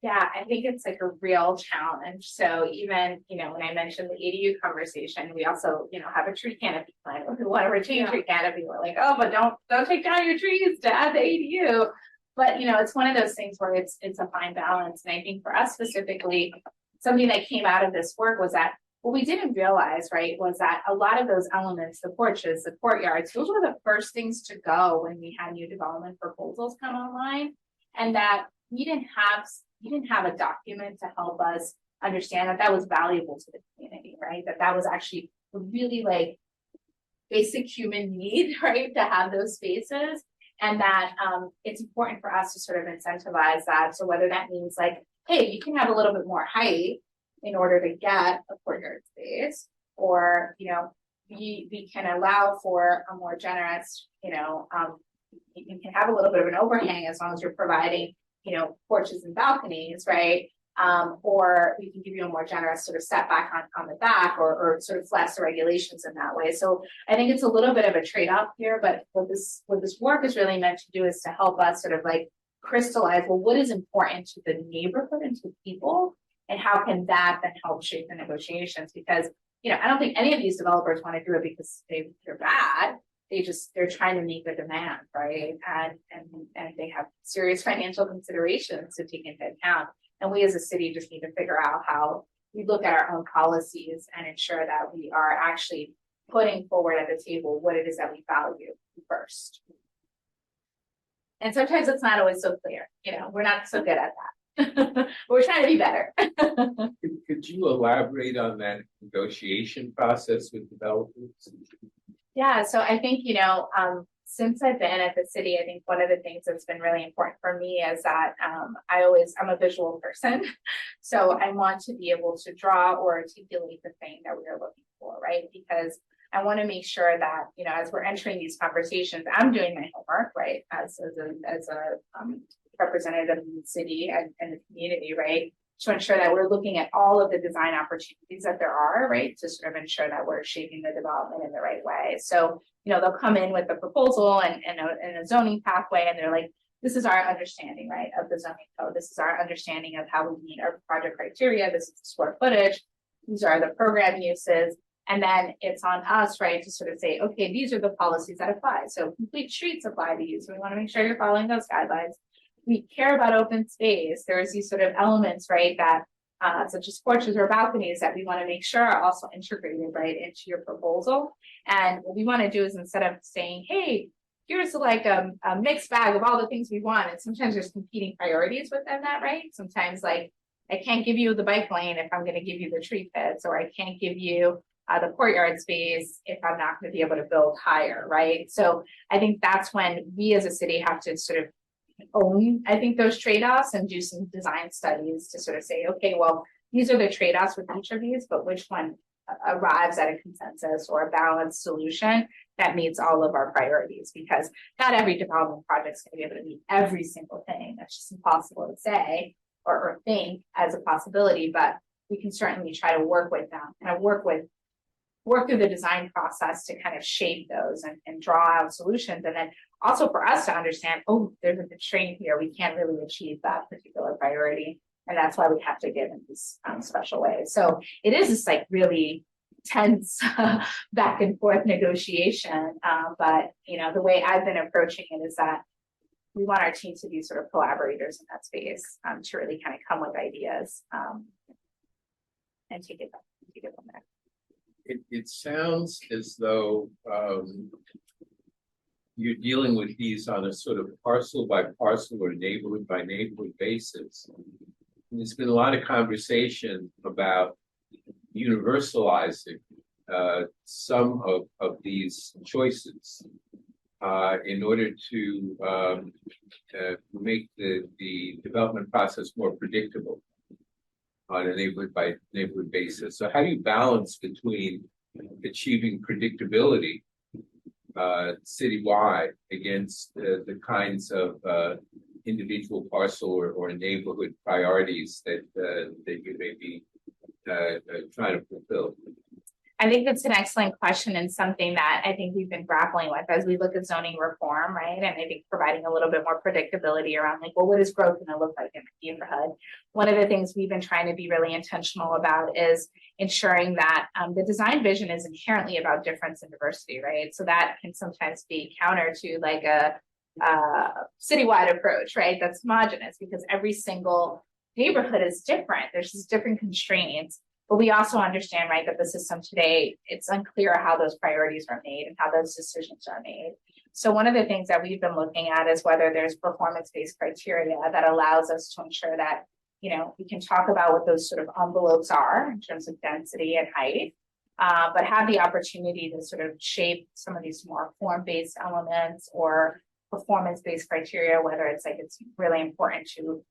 Yeah, I think it's like a real challenge. So even, when I mentioned the ADU conversation, we also, have a tree canopy plan. We want to retain tree canopy. We're like, oh, but don't take down your trees to add the ADU. But, it's one of those things where it's a fine balance. And I think for us specifically, something that came out of this work was that what we didn't realize, right, was that a lot of those elements, the porches, the courtyards, those were the first things to go when we had new development proposals come online. And that we didn't have a document to help us understand that was valuable to the community, right? That was actually a really like basic human need, right, to have those spaces. And that it's important for us to sort of incentivize that. So whether that means like, hey, you can have a little bit more height in order to get a courtyard space, or, we can allow for a more generous, you can have a little bit of an overhang as long as you're providing porches and balconies, right? Or we can give you a more generous sort of setback on the back, or sort of flex the regulations in that way. So I think it's a little bit of a trade-off here, but what this work is really meant to do is to help us sort of like crystallize, well, what is important to the neighborhood and to people, and how can that then help shape the negotiations? Because, I don't think any of these developers want to do it because they're bad. They're trying to make a demand, right? And they have serious financial considerations to take into account. And we as a city just need to figure out how we look at our own policies and ensure that we are actually putting forward at the table what it is that we value first. And sometimes it's not always so clear, we're not so good at that. But we're trying to be better. Could you elaborate on that negotiation process with developers? Yeah, so I think, since I've been at the city, I think one of the things that's been really important for me is that I'm a visual person. So I want to be able to draw or articulate the thing that we are looking for, right? Because I want to make sure that, as we're entering these conversations, I'm doing my homework, right? As a representative of the city and the community, right? To ensure that we're looking at all of the design opportunities that there are, right? To sort of ensure that we're shaping the development in the right way. So, they'll come in with a proposal and a zoning pathway, and they're like, this is our understanding, right, of the zoning code. This is our understanding of how we meet our project criteria. This is the square footage. These are the program uses. And then it's on us, right, to sort of say, okay, these are the policies that apply. So complete streets apply to you. So we want to make sure you're following those guidelines. We care about open space. There's these sort of elements, right, that such as porches or balconies that we want to make sure are also integrated, right, into your proposal. And what we want to do is, instead of saying, hey, here's like a mixed bag of all the things we want, and sometimes there's competing priorities within that, right? Sometimes, like, I can't give you the bike lane if I'm going to give you the tree pits, or I can't give you the courtyard space if I'm not going to be able to build higher, right? So I think that's when we as a city have to sort of own, I think, those trade-offs and do some design studies to sort of say, okay, well, these are the trade-offs with each of these, but which one arrives at a consensus or a balanced solution that meets all of our priorities? Because not every development project is going to be able to meet every single thing. That's just impossible to say or think as a possibility, but we can certainly try to work with them and work through the design process to kind of shape those and draw out solutions. And then also for us to understand, oh, there's a constraint here. We can't really achieve that particular priority. And that's why we have to give in these special ways. So it is this like really tense back and forth negotiation. But, the way I've been approaching it is that we want our team to be sort of collaborators in that space, to really kind of come with ideas and take it from there. It sounds as though you're dealing with these on a sort of parcel by parcel or neighborhood by neighborhood basis. And there's been a lot of conversation about universalizing some of these choices in order to make the development process more predictable on a neighborhood by neighborhood basis. So how do you balance between achieving predictability citywide against the kinds of individual parcel or neighborhood priorities that you may be trying to fulfill? I think that's an excellent question, and something that I think we've been grappling with as we look at zoning reform, right? And I think providing a little bit more predictability around, like, well, what is growth going to look like in the neighborhood? One of the things we've been trying to be really intentional about is ensuring that the design vision is inherently about difference and diversity, right? So that can sometimes be counter to like a citywide approach, right? That's homogenous, because every single neighborhood is different. There's just different constraints. But we also understand, right, that the system today, it's unclear how those priorities are made and how those decisions are made. So one of the things that we've been looking at is whether there's performance-based criteria that allows us to ensure that, we can talk about what those sort of envelopes are in terms of density and height, but have the opportunity to sort of shape some of these more form-based elements or performance-based criteria, whether it's like it's really important to,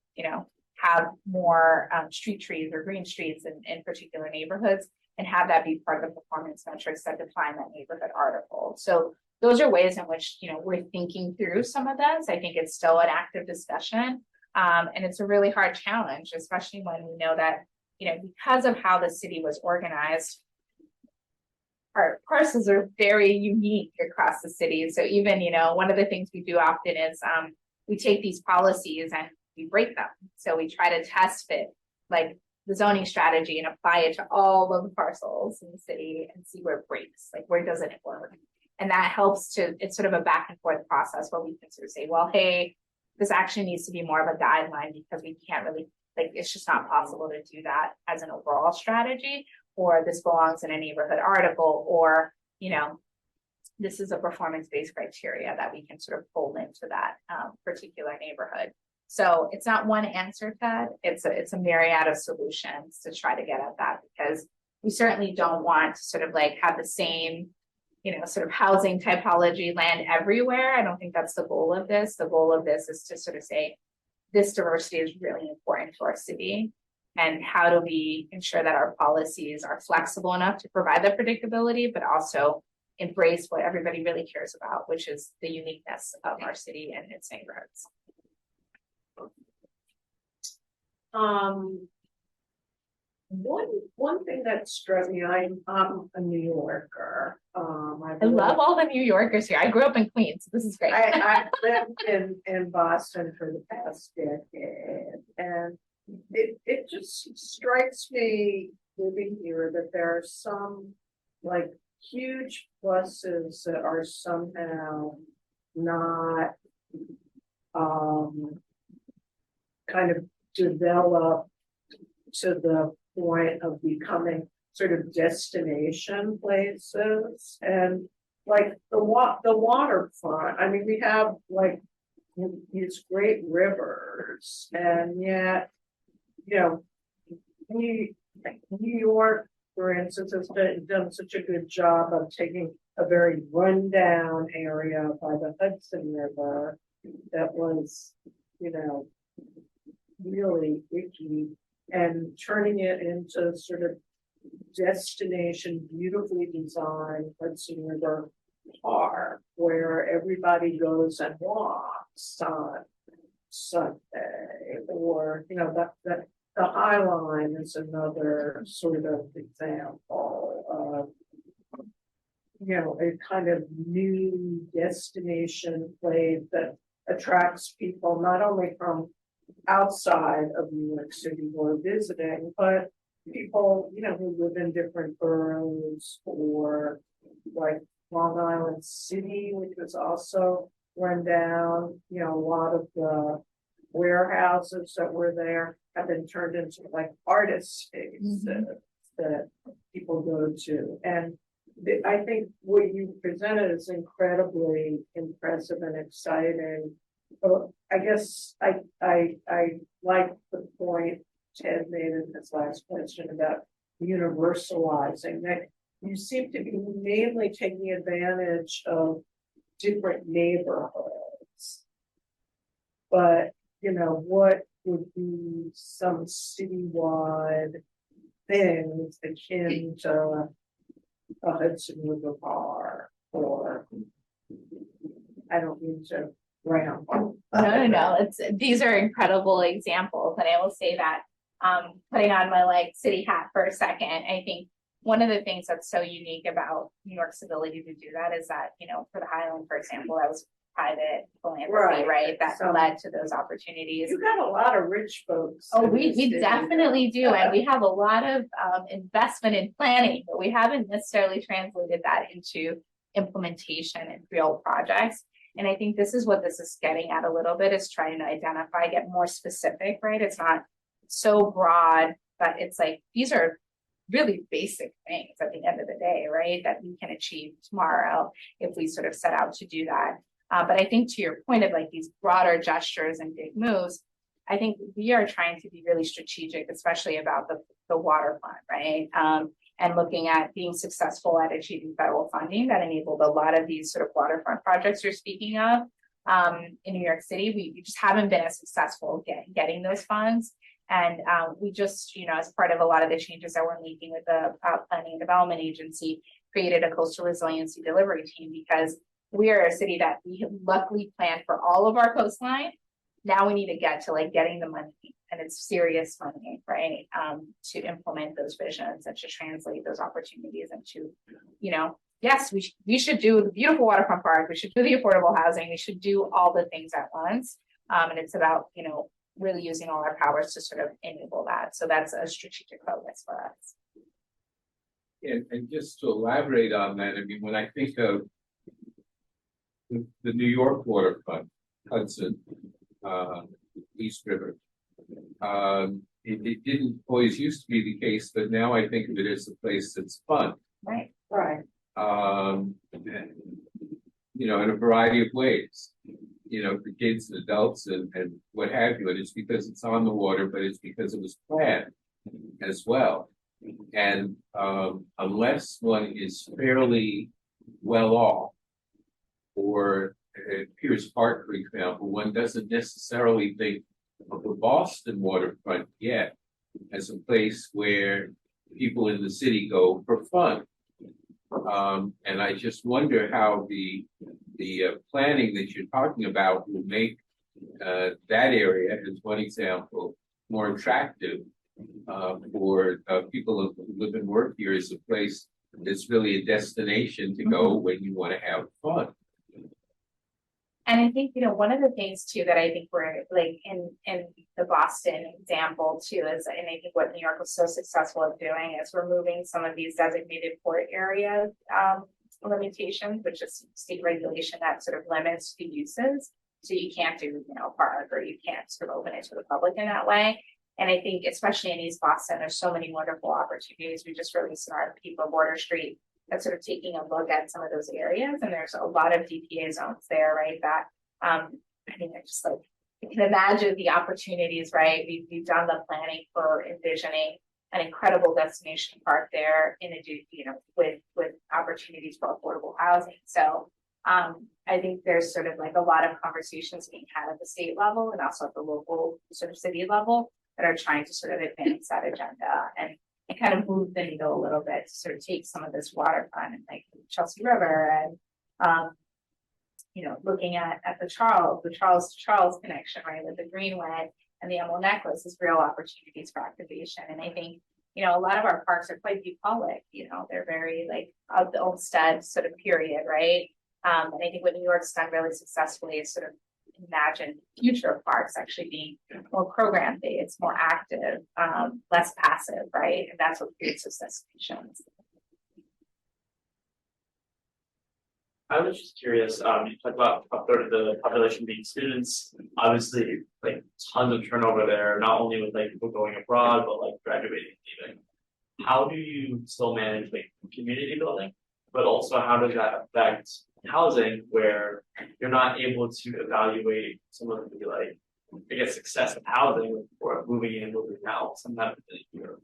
have more street trees or green streets in particular neighborhoods, and have that be part of the performance metrics that define that neighborhood article. So those are ways in which, we're thinking through some of this. I think it's still an active discussion, And it's a really hard challenge, especially when we know that, you know, because of how the city was organized, our parcels are very unique across the city. So even, you know, one of the things we do often is we take these policies and we break them. So we try to test fit like the zoning strategy and apply it to all of the parcels in the city and see where it breaks, like where doesn't it work. And that helps to, it's sort of a back and forth process where we can sort of say, well, hey, this actually needs to be more of a guideline because we can't really, like, it's just not possible to do that as an overall strategy, or this belongs in a neighborhood article, or, you know, this is a performance-based criteria that we can sort of pull into that particular neighborhood. So it's not one answer, Ted. It's a myriad of solutions to try to get at that, because we certainly don't want to sort of like have the same, you know, sort of housing typology land everywhere. I don't think that's the goal of this. The goal of this is to sort of say, this diversity is really important to our city. And how do we ensure that our policies are flexible enough to provide the predictability, but also embrace what everybody really cares about, which is the uniqueness of our city and its neighborhoods. One thing that struck me, I'm a New Yorker. I love all the New Yorkers here. I grew up in Queens, so this is great. I've lived in Boston for the past decade, and it just strikes me living here that there are some like huge pluses that are somehow not kind of developed to the point of becoming sort of destination places. And like the waterfront, I mean, we have like these great rivers, and yet, you know, New York, for instance, has done such a good job of taking a very rundown area by the Hudson River that was, you know, really icky, and turning it into sort of destination, beautifully designed Hudson River Park, where everybody goes and walks on Sunday, or, you know, that the High Line is another sort of example of, you know, a kind of new destination place that attracts people not only from outside of New York City who are visiting, but people, you know, who live in different boroughs, or like Long Island City, which was also run down. You know, a lot of the warehouses that were there have been turned into like artist spaces that people go to. And I think what you presented is incredibly impressive and exciting. But I guess I like the point Ted made in his last question about universalizing, that you seem to be mainly taking advantage of different neighborhoods. But, you know, what would be some citywide things akin to a Hudson River Bar, or I don't mean to ramp up. No. These are incredible examples. And I will say that putting on my like city hat for a second, I think one of the things that's so unique about New York's ability to do that is that, you know, for the Highland, for example, that was private philanthropy, right? That led to those opportunities. You got a lot of rich folks. Oh, we definitely do. And we have a lot of investment in planning, but we haven't necessarily translated that into implementation and real projects. And I think this is what this is getting at a little bit, is trying to identify, get more specific, right? It's not so broad, but it's like, these are really basic things at the end of the day, right? That we can achieve tomorrow if we sort of set out to do that. But I think to your point of like these broader gestures and big moves, I think we are trying to be really strategic, especially about the waterfront, right? And looking at being successful at achieving federal funding that enabled a lot of these sort of waterfront projects you're speaking of in New York City. We just haven't been as successful getting those funds. And we just, you know, as part of a lot of the changes that we're making with the Planning and Development Agency, created a coastal resiliency delivery team, because we are a city that we have luckily planned for all of our coastline, now we need to get to like getting the money, and it's serious money, right? To implement those visions and to translate those opportunities into, you know, yes, we should do the beautiful waterfront park, we should do the affordable housing, we should do all the things at once. And it's about, you know, really using all our powers to sort of enable that. So that's a strategic focus for us. And just to elaborate on that, I mean, when I think of the New York waterfront, Hudson, East River, it didn't always used to be the case, but now I think of it as a place that's fun. Right. Right. You know, in a variety of ways, you know, for kids and adults and what have you. And it's because it's on the water, but it's because it was planned as well. And unless one is fairly well off, or Pierce Park, for example, one doesn't necessarily think of the Boston waterfront yet as a place where people in the city go for fun. And I just wonder how the planning that you're talking about will make that area, as one example, more attractive for people who live and work here as a place that's really a destination to go when you want to have fun. And I think, you know, one of the things too that I think we're like in the Boston example too is, and I think what New York was so successful at doing is removing some of these designated port area limitations, which is state regulation that sort of limits the uses. So you can't do, you know, park, or you can't sort of open it to the public in that way. And I think especially in East Boston, there's so many wonderful opportunities. We just released an RFP for Border Street that's sort of taking a look at some of those areas, and there's a lot of DPA zones there, right? That I mean, I just like, you can imagine the opportunities, right? We've done the planning for envisioning an incredible destination park there, in addition, you know, with opportunities for affordable housing. So I think there's sort of like a lot of conversations being had at the state level and also at the local sort of city level that are trying to sort of advance that agenda and kind of move the needle a little bit to sort of take some of this waterfront and like Chelsea River and you know, looking at the Charles to Charles connection, right, with the Greenway and the Emerald Necklace is real opportunities for activation. And I think, you know, a lot of our parks are quite bucolic, you know, they're very like of the Olmsted sort of period, right? And I think what New York's done really successfully is sort of imagine future of parks actually being more program based, more active, less passive, right? And that's what creates those destinations. I was just curious, you talked about a third of the population being students, obviously like tons of turnover there, not only with like people going abroad, but like graduating even. How do you still manage like community building, but also how does that affect housing where you're not able to evaluate some of the like, I guess, success of housing or moving in, moving out sometimes in a year?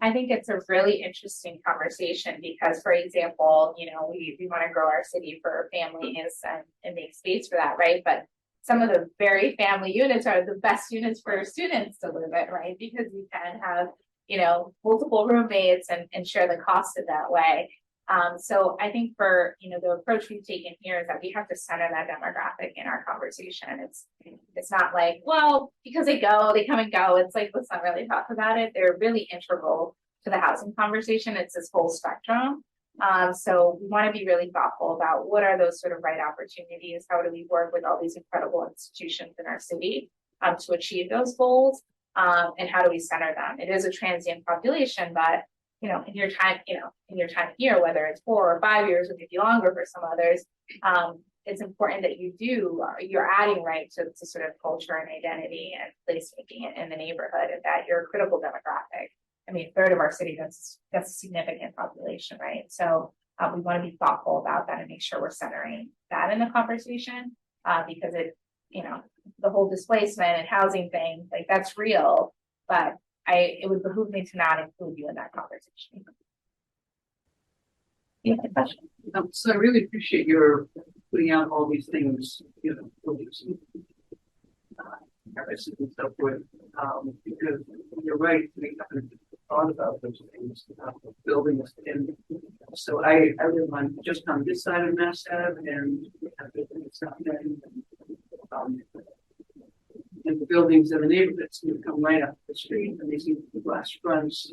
I think it's a really interesting conversation because, for example, you know, we want to grow our city for families and make space for that, right? But some of the very family units are the best units for students to live in, right? Because you can have, you know, multiple roommates and share the cost of that way. So I think for, you know, the approach we've taken here is that we have to center that demographic in our conversation. It's not like, well, because they come and go. It's like, let's not really talk about it. They're really integral to the housing conversation. It's this whole spectrum. So we want to be really thoughtful about what are those sort of right opportunities? How do we work with all these incredible institutions in our city to achieve those goals? And how do we center them? It is a transient population, but you know, in your time here, whether it's 4 or 5 years or maybe longer for some others, it's important that you're adding right to sort of culture and identity and placemaking in the neighborhood, and that you're a critical demographic. I mean, a third of our city, that's a significant population, right? So we want to be thoughtful about that and make sure we're centering that in the conversation because it, you know, the whole displacement and housing thing, like that's real, but it would behoove me to not include you in that conversation. You have a question? So I really appreciate your putting out all these things, you know, and so forth, because you're right, we haven't thought about those things, buildings, and so I live just on this side of Mass Ave, and we have buildings down there. and the buildings in the neighborhoods would come right up the street, and they see the glass fronts,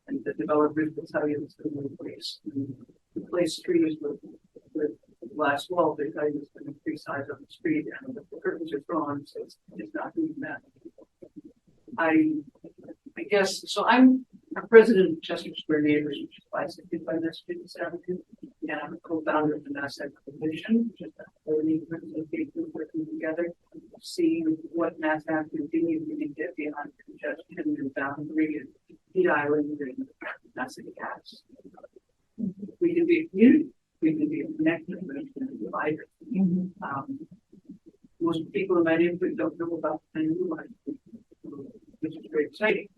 and the developers will tell you it's going to replace trees with glass walls. They tell you it's going to increase size of the street, and the curtains are gone, so it's not doing that. I guess, so I'm a president of Chester Square Neighbors, which is 565 Massachusetts Avenue, and I'm a co-founder of the NASDAQ Coalition, which is the neighborhoods association working together to see what NASDAQ can continue to get beyond congestion and boundary and Heat Island and NASDAQ gas. We can be a community, we can be a connector, we can be a divider. Most people in my neighborhood don't know about the new line, which is very exciting.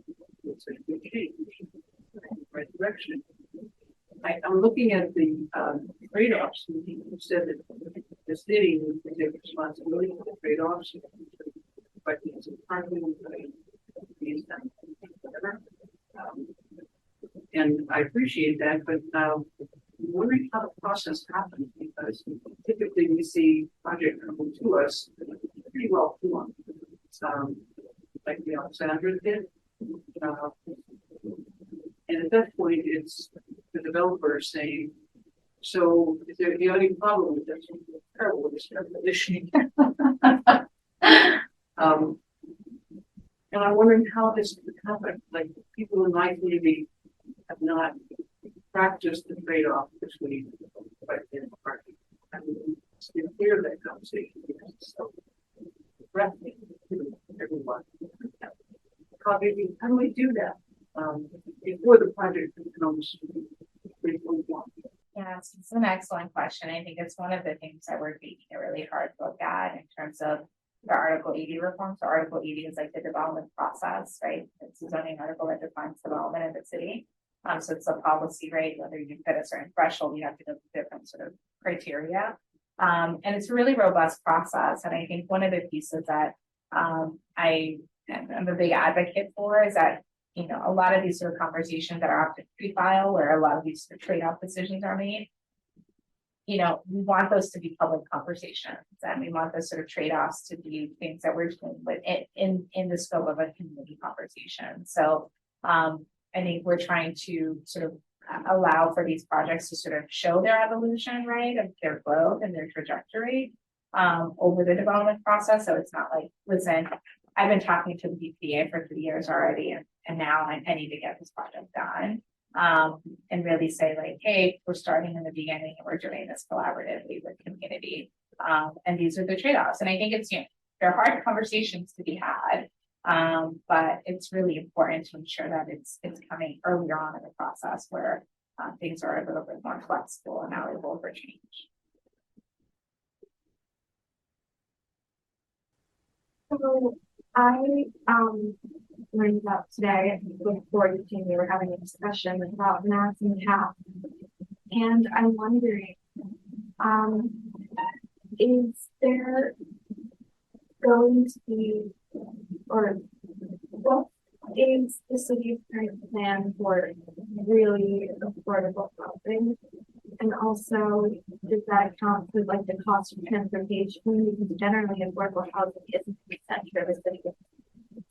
It's a good change, right direction. I'm looking at the trade-offs. You said that the city would take responsibility for the trade-offs, but it's a parking, whatever. And I appreciate that, but I'm wondering how the process happens, because typically we see projects coming to us pretty well formed. Like the Alexandra did. And at that point, it's the developer saying, so is there the only problem with this? Terrible with this definition. And I'm wondering how this could happen. Like, people in my community have not practiced the trade-off between right and parking. I mean, it's been clear that conversation because it's so threatening to everyone. How do we do that before the project becomes pretty full blown? Yes, it's an excellent question. I think it's one of the things that we're taking a really hard look at in terms of the Article 80 reform. So Article 80 is like the development process, right? It's a zoning article that defines development in the city. So it's a policy, right? Whether you hit a certain threshold, you have to go through different sort of criteria. And it's a really robust process. And I think one of the pieces that I'm a big advocate for is that, you know, a lot of these sort of conversations that are often pre-file, where a lot of these sort of trade-off decisions are made, you know, we want those to be public conversations, and we want those sort of trade-offs to be things that we're doing with it in the scope of a community conversation. So I think we're trying to sort of allow for these projects to sort of show their evolution, right, of their growth and their trajectory over the development process. So it's not like, listen, I've been talking to the BPA for 3 years already, and now I need to get this project done. And really say like, hey, we're starting in the beginning and we're doing this collaboratively with community. And these are the trade-offs. And I think it's, you know, they're hard conversations to be had, but it's really important to ensure that it's coming earlier on in the process where things are a little bit more flexible and malleable for change. So I learned about today, before you came, we were having a discussion about mass and half. And I'm wondering, is there going to be, or what is the city's current plan for really affordable housing? And also, does that account for like the cost of transportation? Because generally affordable housing isn't the center of the city,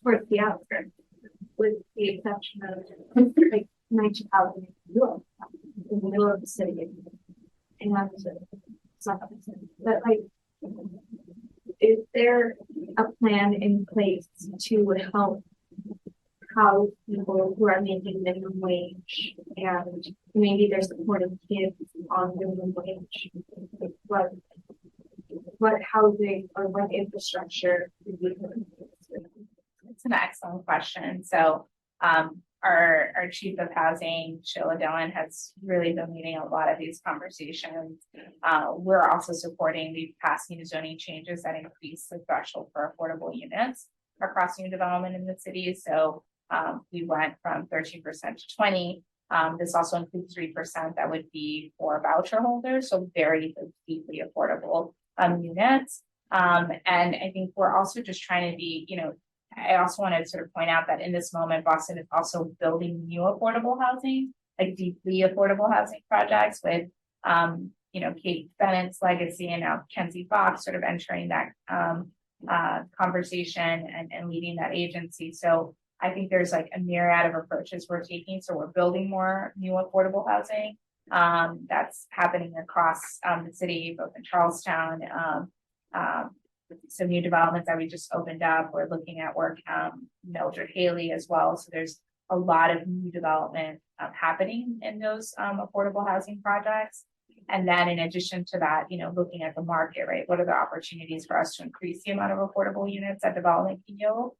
towards the outskirts, with the exception of like niche housing in the middle of the city. And it's not the city, but like, is there a plan in place to help house people who are making minimum wage, and maybe they're supporting kids on minimum wage? What housing or what infrastructure do we have? It's an excellent question. So our chief of housing, Sheila Dillon, has really been leading a lot of these conversations. We're also supporting the passed new zoning changes that increase the threshold for affordable units across new development in the city. So we went from 13% to 20%. This also includes 3% that would be for voucher holders, so very deeply affordable units. And I think we're also just trying to be, you know, I also want to sort of point out that in this moment, Boston is also building new affordable housing, like deeply affordable housing projects with, you know, Kate Bennett's legacy and now Kenzie Fox sort of entering that conversation and leading that agency. So I think there's like a myriad of approaches we're taking. So we're building more new affordable housing. That's happening across the city, both in Charlestown. Some new developments that we just opened up. We're looking at work Mildred Haley as well. So there's a lot of new development happening in those affordable housing projects. And then in addition to that, you know, looking at the market, right? What are the opportunities for us to increase the amount of affordable units that development can yield?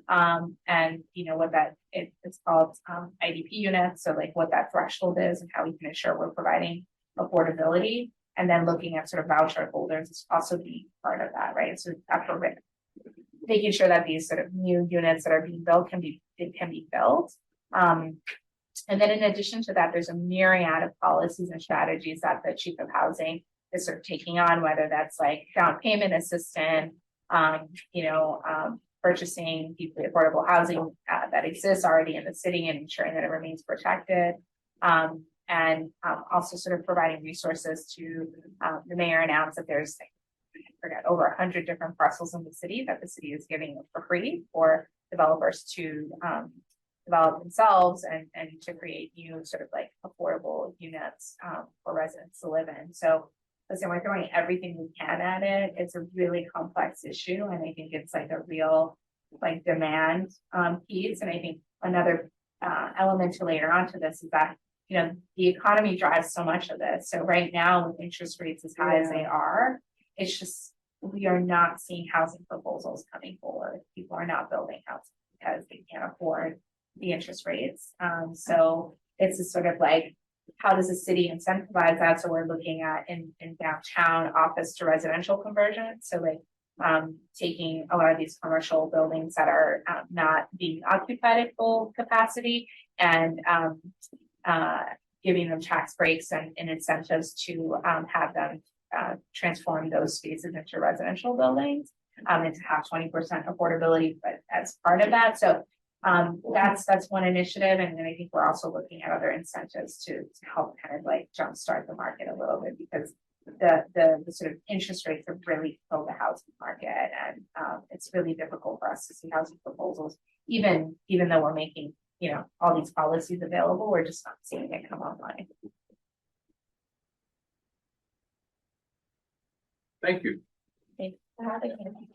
And you know what that it's called IDP units. So like what that threshold is and how we can ensure we're providing affordability. And then looking at sort of voucher holders is also being part of that, right? So after making sure that these sort of new units that are being built can be built. And then in addition to that, there's a myriad of policies and strategies that the chief of housing is sort of taking on, whether that's like down payment assistance, purchasing deeply affordable housing that exists already in the city and ensuring that it remains protected. And also sort of providing resources to the mayor announced that there's over 100 different parcels in the city that the city is giving for free for developers to develop themselves and to create new sort of like affordable units for residents to live in. So listen, we're throwing everything we can at it. It's a really complex issue, and I think it's like a real like demand piece. And I think another element to layer onto this is that, you know, the economy drives so much of this. So right now with interest rates as high as they are, it's just we are not seeing housing proposals coming forward. People are not building houses because they can't afford the interest rates. So it's a sort of like, how does the city incentivize that? So we're looking at in downtown office to residential conversion. So like taking a lot of these commercial buildings that are not being occupied at full capacity and giving them tax breaks and incentives to have them transform those spaces into residential buildings and to have 20% affordability, but as part of that. So that's one initiative. And then I think we're also looking at other incentives to help kind of like jumpstart the market a little bit, because the sort of interest rates have really killed the housing market. And it's really difficult for us to see housing proposals, even though we're making, you know, all these policies available, we're just not seeing it come online. Thank you. Thanks for having me.